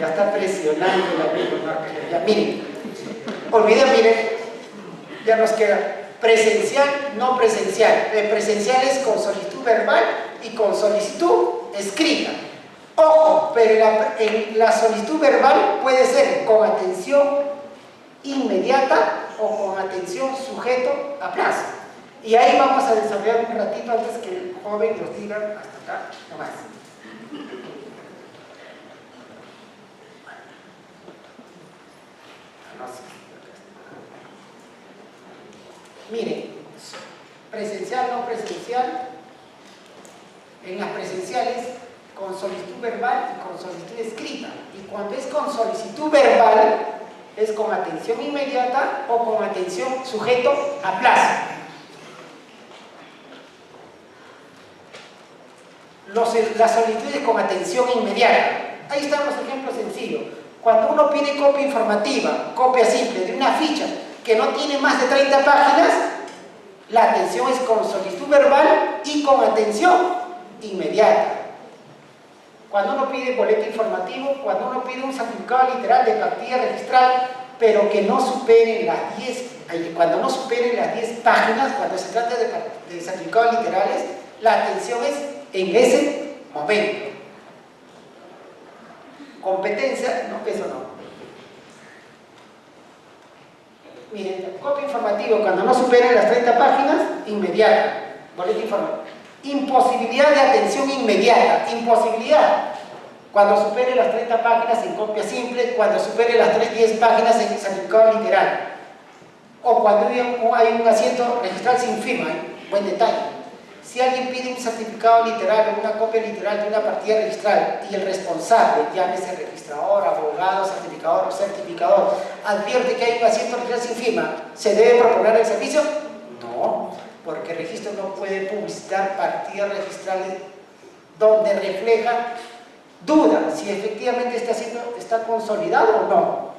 Speaker 1: Ya está presionando la misma. Ya, miren, miren, ya nos queda presencial, no presencial. Presencial es con solicitud verbal y con solicitud escrita. Ojo, pero la solicitud verbal puede ser con atención inmediata o con atención sujeto a plazo. Y ahí vamos a desarrollar un ratito antes que el joven nos diga hasta acá nomás. Miren, presencial, no presencial. En las presenciales, con solicitud verbal y con solicitud escrita. Y cuando es con solicitud verbal, es con atención inmediata o con atención sujeto a plazo. Las solicitudes con atención inmediata. Ahí están los ejemplos sencillos. Cuando uno pide copia informativa, copia simple de una ficha que no tiene más de 30 páginas, la atención es con solicitud verbal y con atención inmediata. Cuando uno pide boleto informativo, cuando uno pide un certificado literal de partida registral, pero que no supere las 10, cuando no supere las 10 páginas, cuando se trata de certificados literales, la atención es en ese momento. Competencia, no, eso no. Miren, copia informativa, cuando no superen las 30 páginas, inmediata. Boletín informativo. Imposibilidad de atención inmediata, imposibilidad. Cuando supere las 30 páginas en copia simple, cuando supere las 10 páginas en certificado literal. O cuando hay un asiento registral sin firma, buen detalle. Si alguien pide un certificado literal o una copia literal de una partida registral y el responsable, llámese registrador, abogado, certificador o certificador, advierte que hay un asiento registral sin firma, ¿se debe proponer el servicio? No, porque el registro no puede publicitar partidas registrales donde refleja duda si efectivamente este asiento está consolidado o no.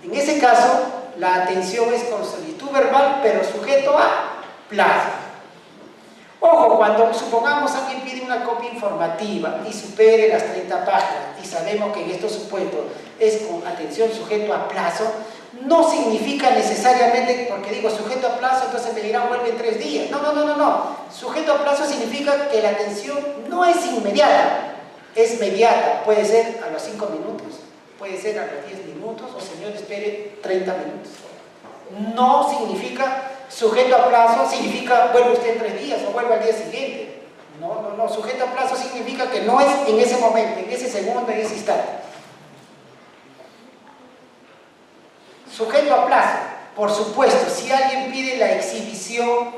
Speaker 1: En ese caso, la atención es con solicitud verbal, pero sujeto a plazo. Ojo, cuando supongamos alguien pide una copia informativa y supere las 30 páginas y sabemos que en estos supuestos es con atención sujeto a plazo, no significa necesariamente, porque digo sujeto a plazo, entonces me dirán vuelve en 3 días. No. Sujeto a plazo significa que la atención no es inmediata, es mediata. Puede ser a los 5 minutos, puede ser a los 10 minutos, o señor espere 30 minutos. No significa sujeto a plazo, significa vuelve usted en 3 días o vuelve al día siguiente. No, sujeto a plazo significa que no es en ese momento, en ese segundo, en ese instante. Sujeto a plazo, por supuesto, si alguien pide la exhibición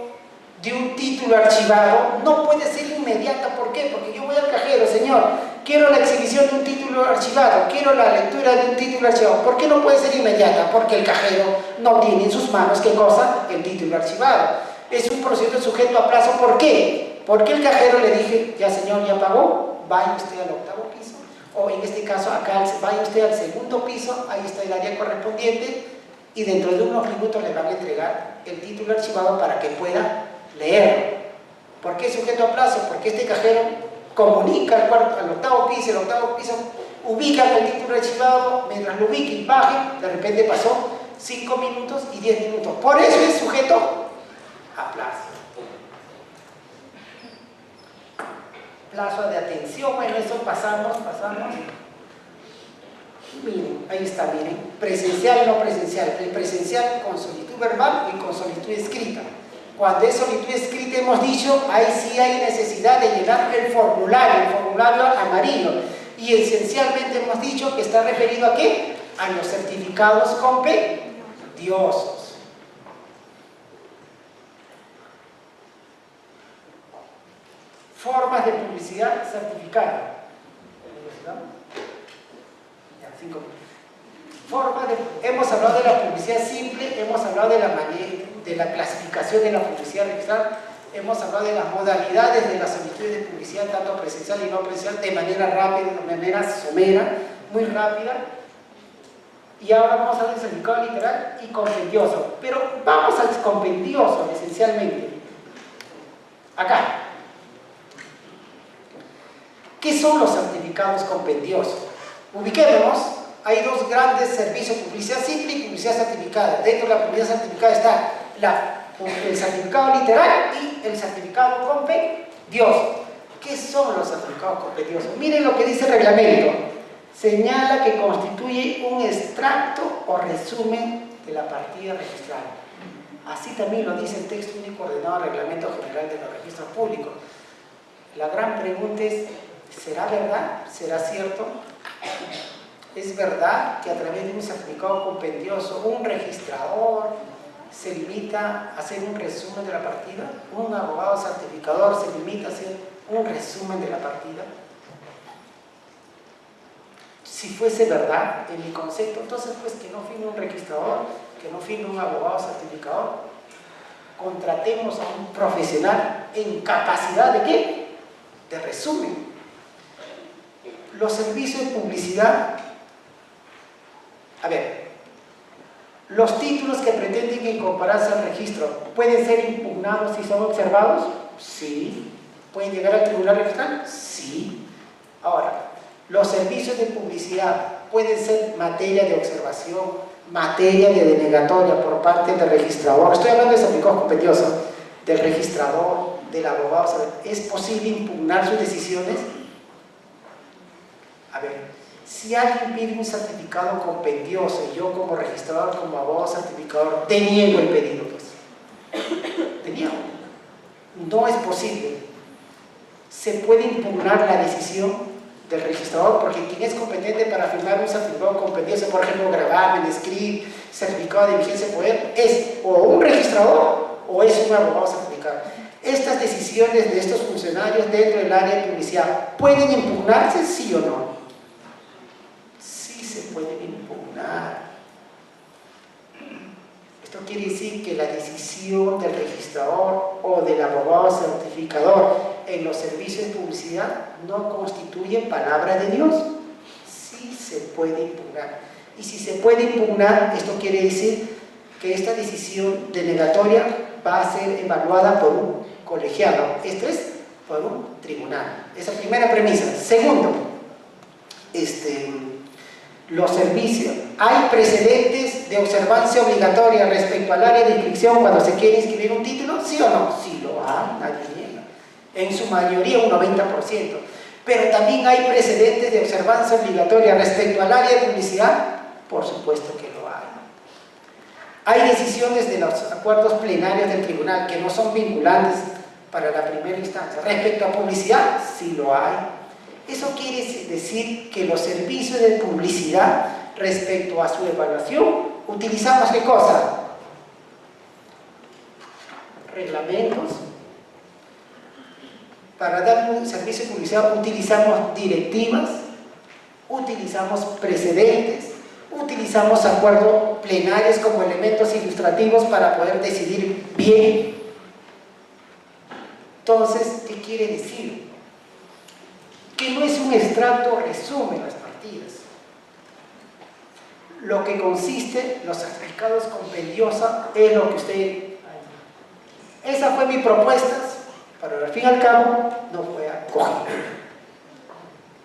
Speaker 1: de un título archivado, no puede ser inmediata. ¿Por qué? Porque yo voy al cajero, señor, quiero la exhibición de un título archivado, quiero la lectura de un título archivado. ¿Por qué no puede ser inmediata? Porque el cajero no tiene en sus manos, ¿qué cosa? El título archivado. Es un procedimiento sujeto a plazo. ¿Por qué? Porque el cajero le dije, ya señor, ya pagó, vaya usted al 8º piso, o en este caso acá, vaya usted al 2º piso, ahí está el área correspondiente, y dentro de unos minutos le van a entregar el título archivado para que pueda leerlo. ¿Por qué sujeto a plazo? Porque este cajero comunica al 8º piso, el 8º piso ubica el título archivado, mientras lo ubique y baje, de repente pasó 5 minutos y 10 minutos. Por eso es sujeto a plazo. Plazo de atención, bueno, eso pasamos. Miren, ahí está, miren, presencial y no presencial. El presencial con solicitud verbal y con solicitud escrita. Cuando es solicitud escrita, hemos dicho, ahí sí hay necesidad de llenar el formulario amarillo. Y esencialmente hemos dicho que está referido a ¿qué? A los certificados compendiosos. Formas de publicidad certificada. Hemos hablado de la publicidad simple, hemos hablado de la clasificación de la publicidad registrada, hemos hablado de las modalidades de las solicitudes de publicidad, tanto presencial y no presencial, de manera rápida, de manera somera, muy rápida. Y ahora vamos a hablar del certificado literal y compendioso. Pero vamos al compendioso, esencialmente. Acá. ¿Qué son los certificados compendiosos? Ubiquémonos, hay 2 grandes servicios, publicidad simple y publicidad certificada. Dentro de la publicidad certificada está el certificado literal y el certificado compendioso. ¿Qué son los certificados compendiosos? Miren lo que dice el reglamento. Señala que constituye un extracto o resumen de la partida registrada. Así también lo dice el texto único ordenado al Reglamento General de los Registros Públicos. La gran pregunta es, ¿será verdad? ¿Será cierto? ¿Es verdad que a través de un certificado compendioso un registrador se limita a hacer un resumen de la partida? ¿Un abogado certificador se limita a hacer un resumen de la partida? Si fuese verdad en mi concepto, entonces pues que no firme un registrador, que no firme un abogado certificador. Contratemos a un profesional en capacidad ¿de qué? De resumen. Los servicios de publicidad, a ver, los títulos que pretenden incorporarse al registro ¿pueden ser impugnados si son observados? Sí. ¿Pueden llegar al tribunal registral? Sí. Ahora, los servicios de publicidad pueden ser materia de observación, materia de denegatoria por parte del registrador. Estoy hablando de certificados compendiosos, del registrador, del abogado, ¿es posible impugnar sus decisiones? A ver, si alguien pide un certificado compendioso y yo como registrador, como abogado certificador, te niego el pedido, pues. Te niego. No es posible. Se puede impugnar la decisión del registrador, porque quien es competente para firmar un certificado compendioso, por ejemplo, gravamen, script, certificado de vigencia de poder, es o un registrador o es un abogado certificado. Estas decisiones de estos funcionarios dentro del área de publicidad, ¿pueden impugnarse, sí o no? Sí se pueden impugnar. Esto quiere decir que la decisión del registrador o del abogado certificador en los servicios de publicidad no constituye palabra de Dios. Sí se puede impugnar. Y si se puede impugnar, esto quiere decir que esta decisión denegatoria va a ser evaluada por un colegiado. Esto es, por un tribunal. Esa primera premisa. Segundo, los servicios. ¿Hay precedentes de observancia obligatoria respecto al área de inscripción cuando se quiere inscribir un título? ¿Sí o no? Sí lo hay, nadie niega. En su mayoría un 90%. Pero también hay precedentes de observancia obligatoria respecto al área de publicidad. Por supuesto que lo hay. Hay decisiones de los acuerdos plenarios del tribunal que no son vinculantes para la primera instancia. Respecto a publicidad, sí lo hay. Eso quiere decir que los servicios de publicidad, respecto a su evaluación, utilizamos ¿qué cosa? Reglamentos. Para dar un servicio de publicidad utilizamos directivas, utilizamos precedentes, utilizamos acuerdos plenarios como elementos ilustrativos para poder decidir bien. Entonces, ¿qué quiere decir? Que no es un extracto resumen las partidas. Lo que consiste, los certificados compendiosos, es lo que usted... Esa fue mi propuesta, pero al fin y al cabo no fue acogida.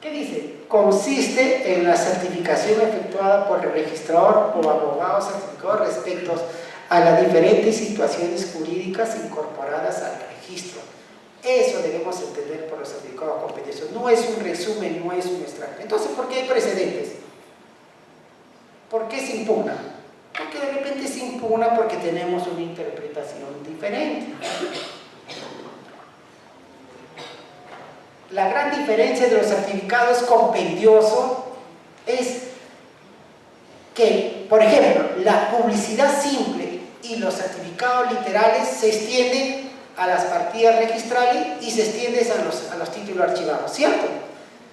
Speaker 1: ¿Qué dice? Consiste en la certificación efectuada por el registrador o abogado certificador respecto a las diferentes situaciones jurídicas incorporadas al registro. Eso debemos entender por los certificados compendiosos. No es un resumen, no es un extracto. Entonces, ¿por qué hay precedentes? ¿Por qué se impugna? Porque de repente se impugna porque tenemos una interpretación diferente. La gran diferencia de los certificados compendiosos es que, por ejemplo, la publicidad simple y los certificados literales se extienden a las partidas registrales y se extienden a los títulos archivados, ¿cierto?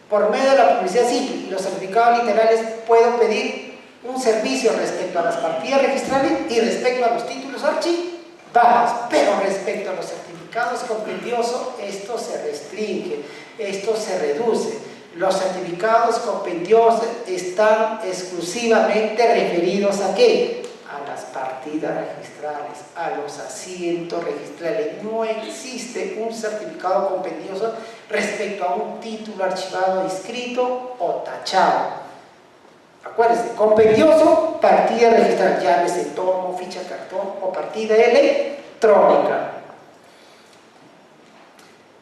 Speaker 1: Por medio de la publicidad simple y los certificados literales puedo pedir un servicio respecto a las partidas registrales y respecto a los títulos archivados, pero respecto a los certificados compendiosos, esto se restringe, esto se reduce. Los certificados compendiosos están exclusivamente referidos ¿a qué? A las partidas registrales, a los asientos registrales. No existe un certificado compendioso respecto a un título archivado, inscrito o tachado. Acuérdense, compendioso, partida registral, llámese tomo, ficha, cartón o partida electrónica.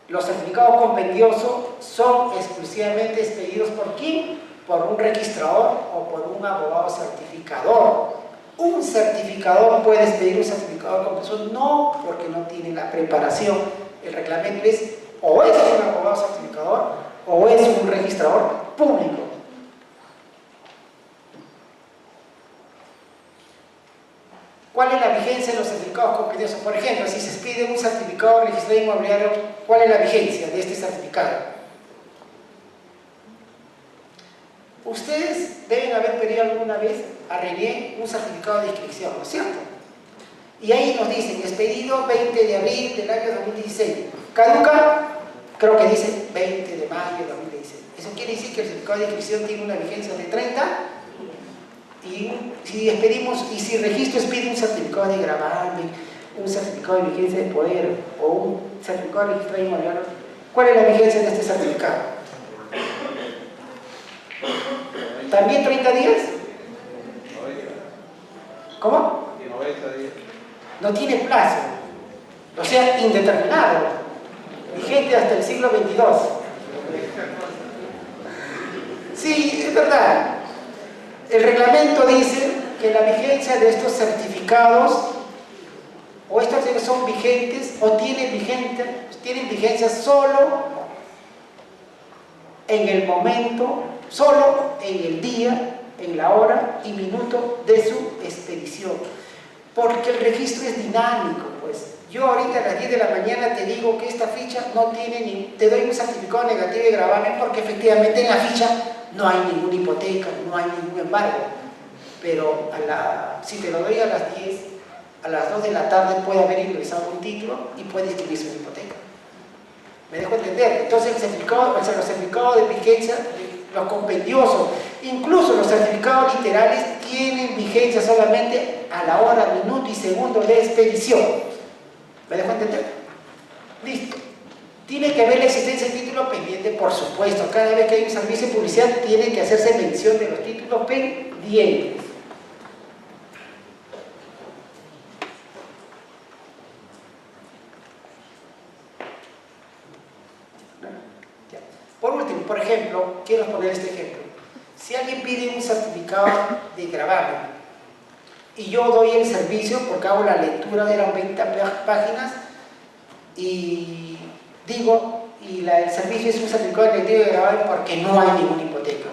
Speaker 1: Los certificados compendiosos son exclusivamente expedidos ¿por quién? Por un registrador o por un abogado certificador. Un certificador puede expedir un certificado compendioso, no, porque no tiene la preparación. El reglamento es o es un abogado certificador o es un registrador público. ¿Cuál es la vigencia de los certificados compendiosos? Por ejemplo, si se expide un certificado de registro inmobiliario, ¿cuál es la vigencia de este certificado? Ustedes deben haber pedido alguna vez a RENIEC un certificado de inscripción, ¿no es cierto? Y ahí nos dicen, expedido 20 de abril del año 2016. Caduca, creo que dice 20 de mayo de 2016. Eso quiere decir que el certificado de inscripción tiene una vigencia de 30. Y si expedimos, y si registro expide un certificado de gravamen, un certificado de vigencia de poder o un certificado de registro inmobiliario, ¿cuál es la vigencia de este certificado? ¿También 30 días? ¿Cómo?
Speaker 2: 90 días.
Speaker 1: No tiene plazo, o sea, indeterminado. vigente hasta el siglo XXII. Sí, es verdad. El reglamento dice que la vigencia de estos certificados o estos son vigentes o tienen vigencia solo en el momento, solo en el día, en la hora y minuto de su expedición, porque el registro es dinámico. Pues yo ahorita a las 10 de la mañana te digo que esta ficha no tiene ni, te doy un certificado negativo de gravamen porque efectivamente en la ficha no hay ninguna hipoteca, no hay ningún embargo, pero si te lo doy a las 10, a las 2 de la tarde puede haber ingresado un título y puede inscribirse una hipoteca. ¿Me dejo entender? Entonces los certificados de vigencia, los compendiosos, incluso los certificados literales tienen vigencia solamente a la hora, minuto y segundo de expedición. ¿Me dejo entender? Listo. Tiene que haber la existencia de título pendiente, por supuesto. Cada vez que hay un servicio de publicidad tiene que hacerse mención de los títulos pendientes. Por último, por ejemplo, quiero poner este ejemplo. Si alguien pide un certificado de gravamen y yo doy el servicio porque hago la lectura, eran 20 páginas, y digo, el servicio es un certificado de lectura de gravamen porque no hay ninguna hipoteca.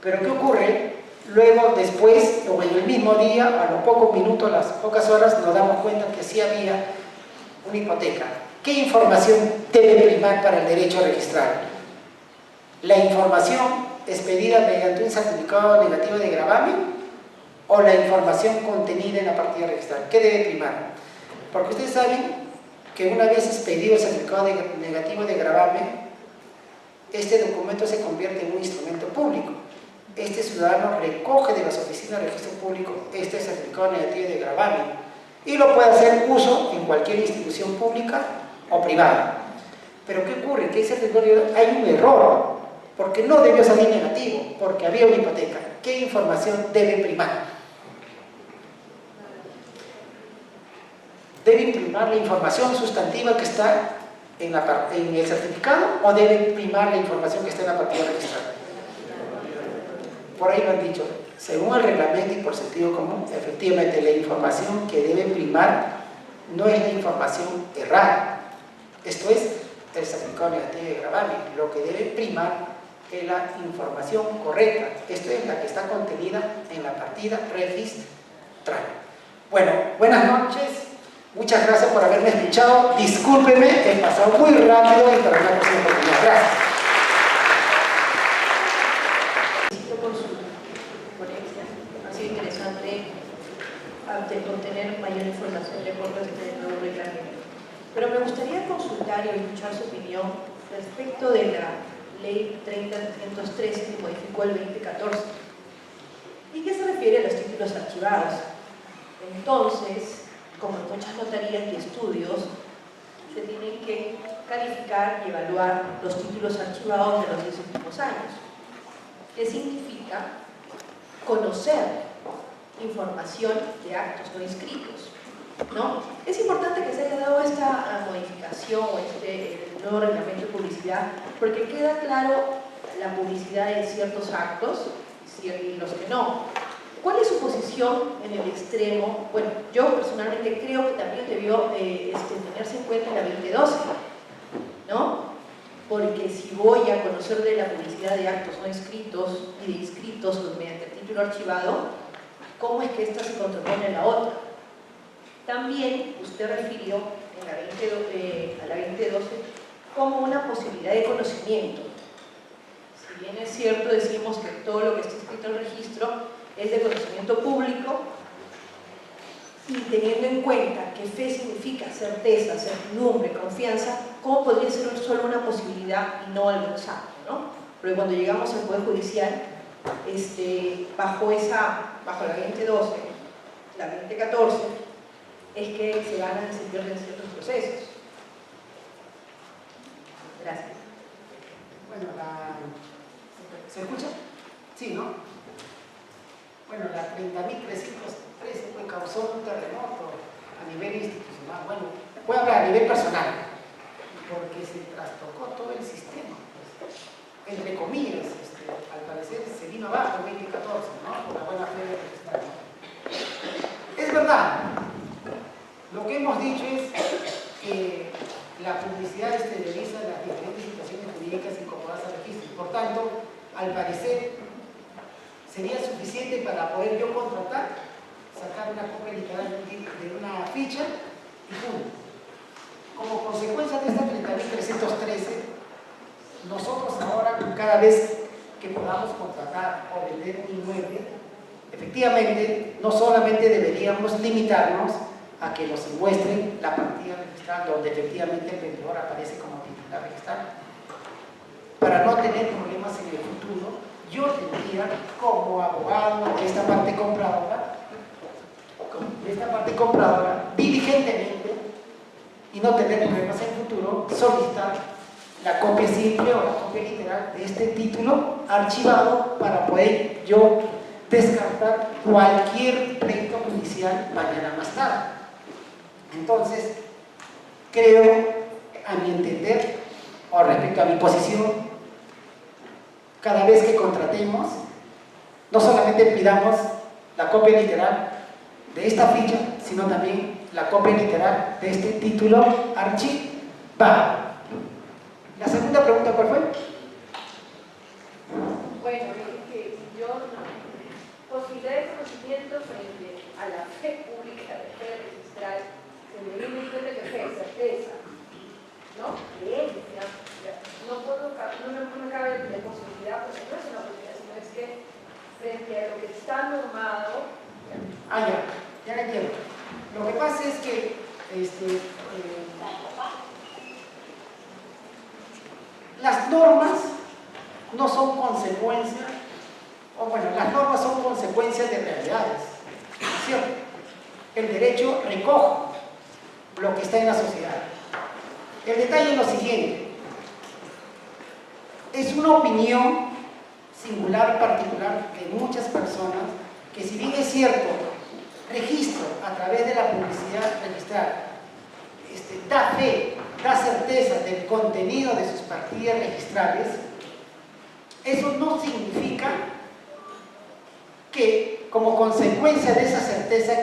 Speaker 1: Pero ¿qué ocurre? Luego, después, o en el mismo día, a los pocos minutos, a las pocas horas, nos damos cuenta que sí había una hipoteca. ¿Qué información debe primar para el derecho a registrar? ¿La información expedida mediante un certificado negativo de gravamen o la información contenida en la partida registral? ¿Qué debe primar? Porque ustedes saben que una vez expedido el certificado negativo de gravamen, este documento se convierte en un instrumento público. Este ciudadano recoge de las oficinas de registro público este certificado negativo de gravamen y lo puede hacer uso en cualquier institución pública o privada. Pero ¿qué ocurre? Que ese certificado hay un error, porque no debió salir negativo, porque había una hipoteca. ¿Qué información debe primar? ¿Debe primar la información sustantiva que está en el certificado o debe primar la información que está en la partida registral? Por ahí lo han dicho. Según el reglamento y por sentido común, efectivamente la información que debe primar no es la información errada. Esto es el certificado negativo de gravamen. Lo que debe primar es la información correcta. Esto es la que está contenida en la partida registral. Bueno, buenas noches. Muchas gracias por haberme escuchado. Discúlpeme, he pasado muy rápido y para una próxima oportunidad. Gracias.
Speaker 2: Por su ponencia. Ha sido interesante obtener mayor información de acuerdo a este nuevo reglamento. Pero me gustaría consultar y escuchar su opinión respecto de la Ley 30.313 que modificó el 2014. ¿Y qué se refiere a los títulos archivados? Entonces, como en muchas notarías y estudios, se tienen que calificar y evaluar los títulos archivados de los 10 últimos años. ¿Qué significa? Conocer información de actos no inscritos, ¿no? Es importante que se haya dado esta modificación o el nuevo reglamento de publicidad porque queda claro la publicidad de ciertos actos y los que no. ¿Cuál es su posición en el extremo? Bueno, yo personalmente creo que también debió tenerse en cuenta la 2012, ¿no? Porque si voy a conocer de la publicidad de actos no inscritos y de inscritos mediante el título archivado, ¿cómo es que esta se contrapone a la otra? También usted refirió a la 2012 como una posibilidad de conocimiento. Si bien es cierto, decimos que todo lo que está escrito en el registro es de conocimiento público, y teniendo en cuenta que fe significa certeza, certidumbre, confianza, ¿cómo podría ser solo una posibilidad y no algo exacto, ¿no? Porque cuando llegamos al Poder Judicial, bajo la 2012, la 2014, es que se ganan y se pierden ciertos procesos. Gracias.
Speaker 1: Bueno, ¿se escucha? Sí, ¿no? Bueno, la 30.313 pues, causó un terremoto a nivel institucional. Bueno, voy a hablar a nivel personal. porque se trastocó todo el sistema, pues. Entre comillas, al parecer se vino abajo en 2014, ¿no? Por la buena fe del registrar, ¿no? Es verdad, lo que hemos dicho es que la publicidad exterioriza las diferentes situaciones jurídicas incorporadas al registro. Por tanto, al parecer, sería suficiente para poder yo contratar, sacar una copia literal de una ficha y punto. Como consecuencia de esta 30.313, nosotros ahora, cada vez que podamos contratar o vender un inmueble, efectivamente, no solamente deberíamos limitarnos a que nos muestren la partida registrada donde efectivamente el vendedor aparece como titular registrado. Para no tener problemas en el futuro, yo tendría como abogado de esta parte compradora, diligentemente, y no tener problemas en el futuro, solicitar la copia simple o la copia literal de este título archivado para poder yo descartar cualquier pleito judicial mañana más tarde. Entonces, creo, a mi entender, o respecto a mi posición, cada vez que contratemos, no solamente pidamos la copia literal de esta ficha, sino también la copia literal de este título archivado. La segunda pregunta, ¿cuál fue?
Speaker 2: Bueno, que yo posibilidad de conocimiento frente a la fe pública de fe registral, se me viene en cuenta que fe es certeza, ¿no? Creencia. No me cabe de posibilidad, porque no es una posibilidad, sino es que frente a lo que está normado.
Speaker 1: Ya entiendo. Lo que pasa es que las normas no son consecuencia, o bueno, las normas son consecuencias de realidades, ¿cierto? El derecho recoge lo que está en la sociedad. El detalle es lo siguiente: es una opinión singular, particular de muchas personas, que si bien es cierto, registro a través de la publicidad registrada da fe, da certeza del contenido de sus partidas registrales, eso no significa que como consecuencia de esa certeza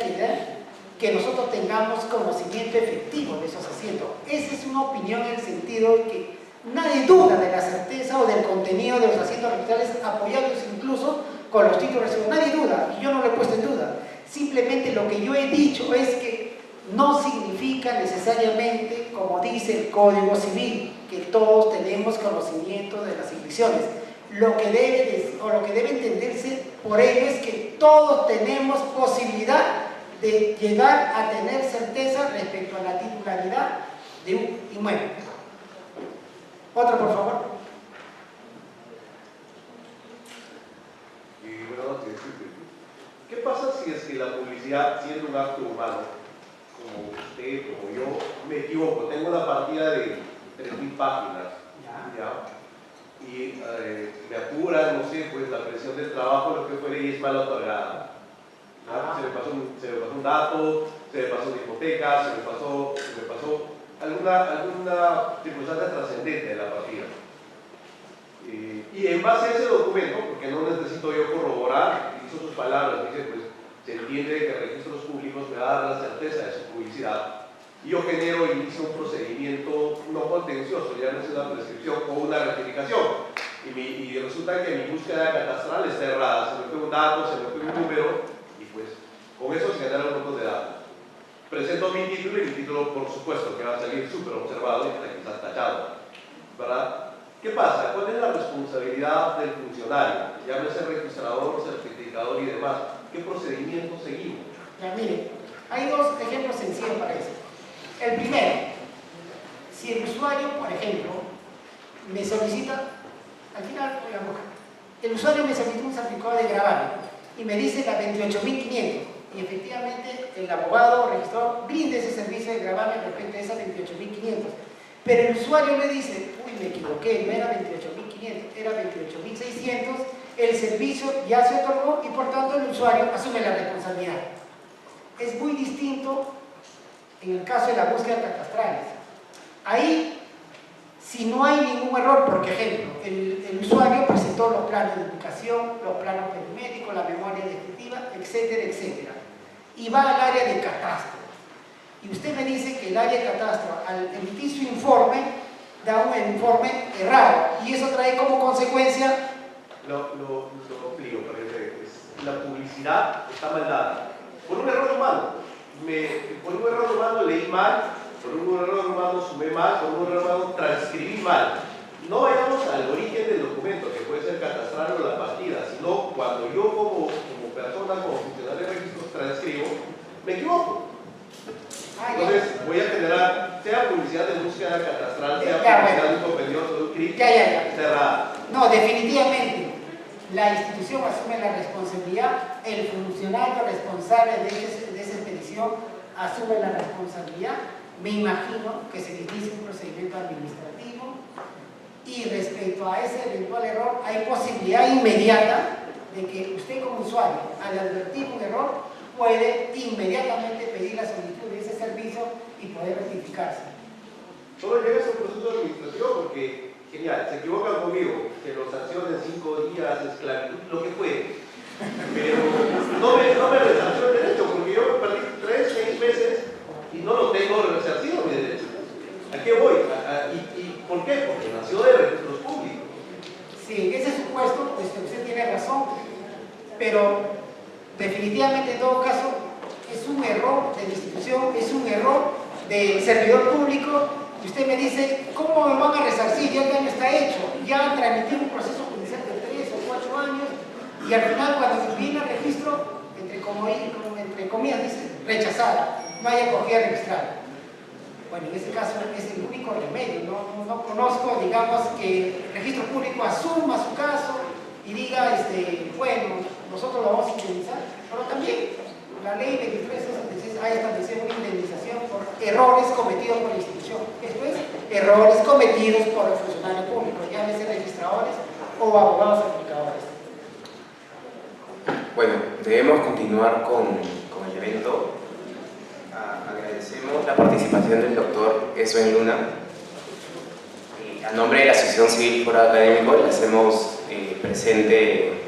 Speaker 1: que nosotros tengamos conocimiento efectivo de esos asientos. Esa es una opinión en el sentido de que nadie duda de la certeza o del contenido de los asientos registrales, apoyados incluso con los títulos registrados. Nadie duda, y yo no lo he puesto en duda. Simplemente lo que yo he dicho es que no significa necesariamente, como dice el Código Civil, que todos tenemos conocimiento de las inscripciones. Lo que debe entenderse por ello es que todos tenemos posibilidad de llegar a tener certeza respecto a la titularidad de un inmueble. Otro, por favor.
Speaker 3: ¿Qué pasa si es que la publicidad, siendo un acto humano, como usted, como yo, me equivoco? Tengo una partida de 3.000 páginas, ¿ya? Y me apura, no sé, pues la presión del trabajo, lo que fuera, y es mal otorgada. Se me pasó un dato, se me pasó una hipoteca, se me pasó alguna circunstancia trascendente de la partida. Y en base a ese documento, porque no necesito yo corroborar, hizo sus palabras, dice, pues se entiende que Registros Públicos me va a dar la certeza de su publicidad, y yo inicio un procedimiento no contencioso, ya no es una prescripción o una rectificación, y resulta que mi búsqueda catastral está errada, se me fue un dato, se me fue un número, y pues con eso se generaron un montón de datos. Presento mi título, y mi título por supuesto que va a salir súper observado y quizás tachado, ¿verdad? ¿Qué pasa? ¿Cuál es la responsabilidad del funcionario? Llámese registrador, certificador y demás. ¿Qué procedimientos seguimos?
Speaker 1: Ya, mire, hay dos ejemplos sencillos para eso. El primero, si el usuario, por ejemplo, me solicita, al final, digamos, el usuario me solicita un certificado de gravamen y me dice la 28.500, y efectivamente el abogado o registrador brinde ese servicio de gravamen respecto a esa 28.500. Pero el usuario le dice, uy, me equivoqué, no era 28.500, era 28.600, el servicio ya se otorgó y por tanto el usuario asume la responsabilidad. Es muy distinto en el caso de la búsqueda catastrales. Ahí Si no hay ningún error, por ejemplo, el usuario presentó los planos de educación, los planos perimétricos, la memoria descriptiva, etcétera, etcétera, y va al área de catastro. Y usted me dice que el área de catastro, al emitir su informe, da un informe errado, y eso trae como consecuencia...
Speaker 3: Lo explico, la publicidad está mal dada. Por un error humano. Por un error humano leí mal, por un error humano sumé mal, por un error humano transcribí mal. No vayamos al origen del documento, que puede ser catastral o la partida, sino cuando yo como persona, como funcionario de registros, transcribo, me equivoco. Entonces voy a generar, sea publicidad de búsqueda catastral, sea publicidad de un compendioso, de un CRIP, cerrada.
Speaker 1: No, definitivamente. La institución asume la responsabilidad, el funcionario responsable de esa expedición asume la responsabilidad. Me imagino que se inicia un procedimiento administrativo y respecto a ese eventual error hay posibilidad inmediata de que usted como usuario, al advertir un error, puede inmediatamente pedir la solicitud de ese servicio y poder rectificarse.
Speaker 3: Solo llega a ese proceso administrativo porque, genial, se equivocan conmigo, que los sancionen 5 días, esclavitud, lo que fue. Pero no me resanció el derecho, porque yo me perdí 3, 6 meses y no lo tengo resarcido mi derecho. ¿A qué voy? ¿Y por qué? Porque nació de registros públicos.
Speaker 1: Sí, en ese supuesto, pues usted tiene razón, pero definitivamente en todo caso es un error de la institución, es un error del servidor público. Y usted me dice, ¿cómo me van a resarcir? Ya el daño está hecho, ya transmití un proceso judicial de 3 o 4 años y al final cuando viene el registro, entre comillas dice, rechazada, no hay acogida registral. Bueno, en ese caso es el único remedio, no conozco, digamos, que el registro público asuma su caso y diga, bueno, nosotros lo vamos a indemnizar, pero también la ley 2366 ha establecido una indemnización por errores cometidos por la institución, esto es, errores cometidos por el funcionario público, llámese registradores o abogados aplicadores.
Speaker 4: Bueno, debemos continuar con el evento. Agradecemos la participación del doctor Esben Luna. A nombre de la Asociación Civil Foro Académico le hacemos presente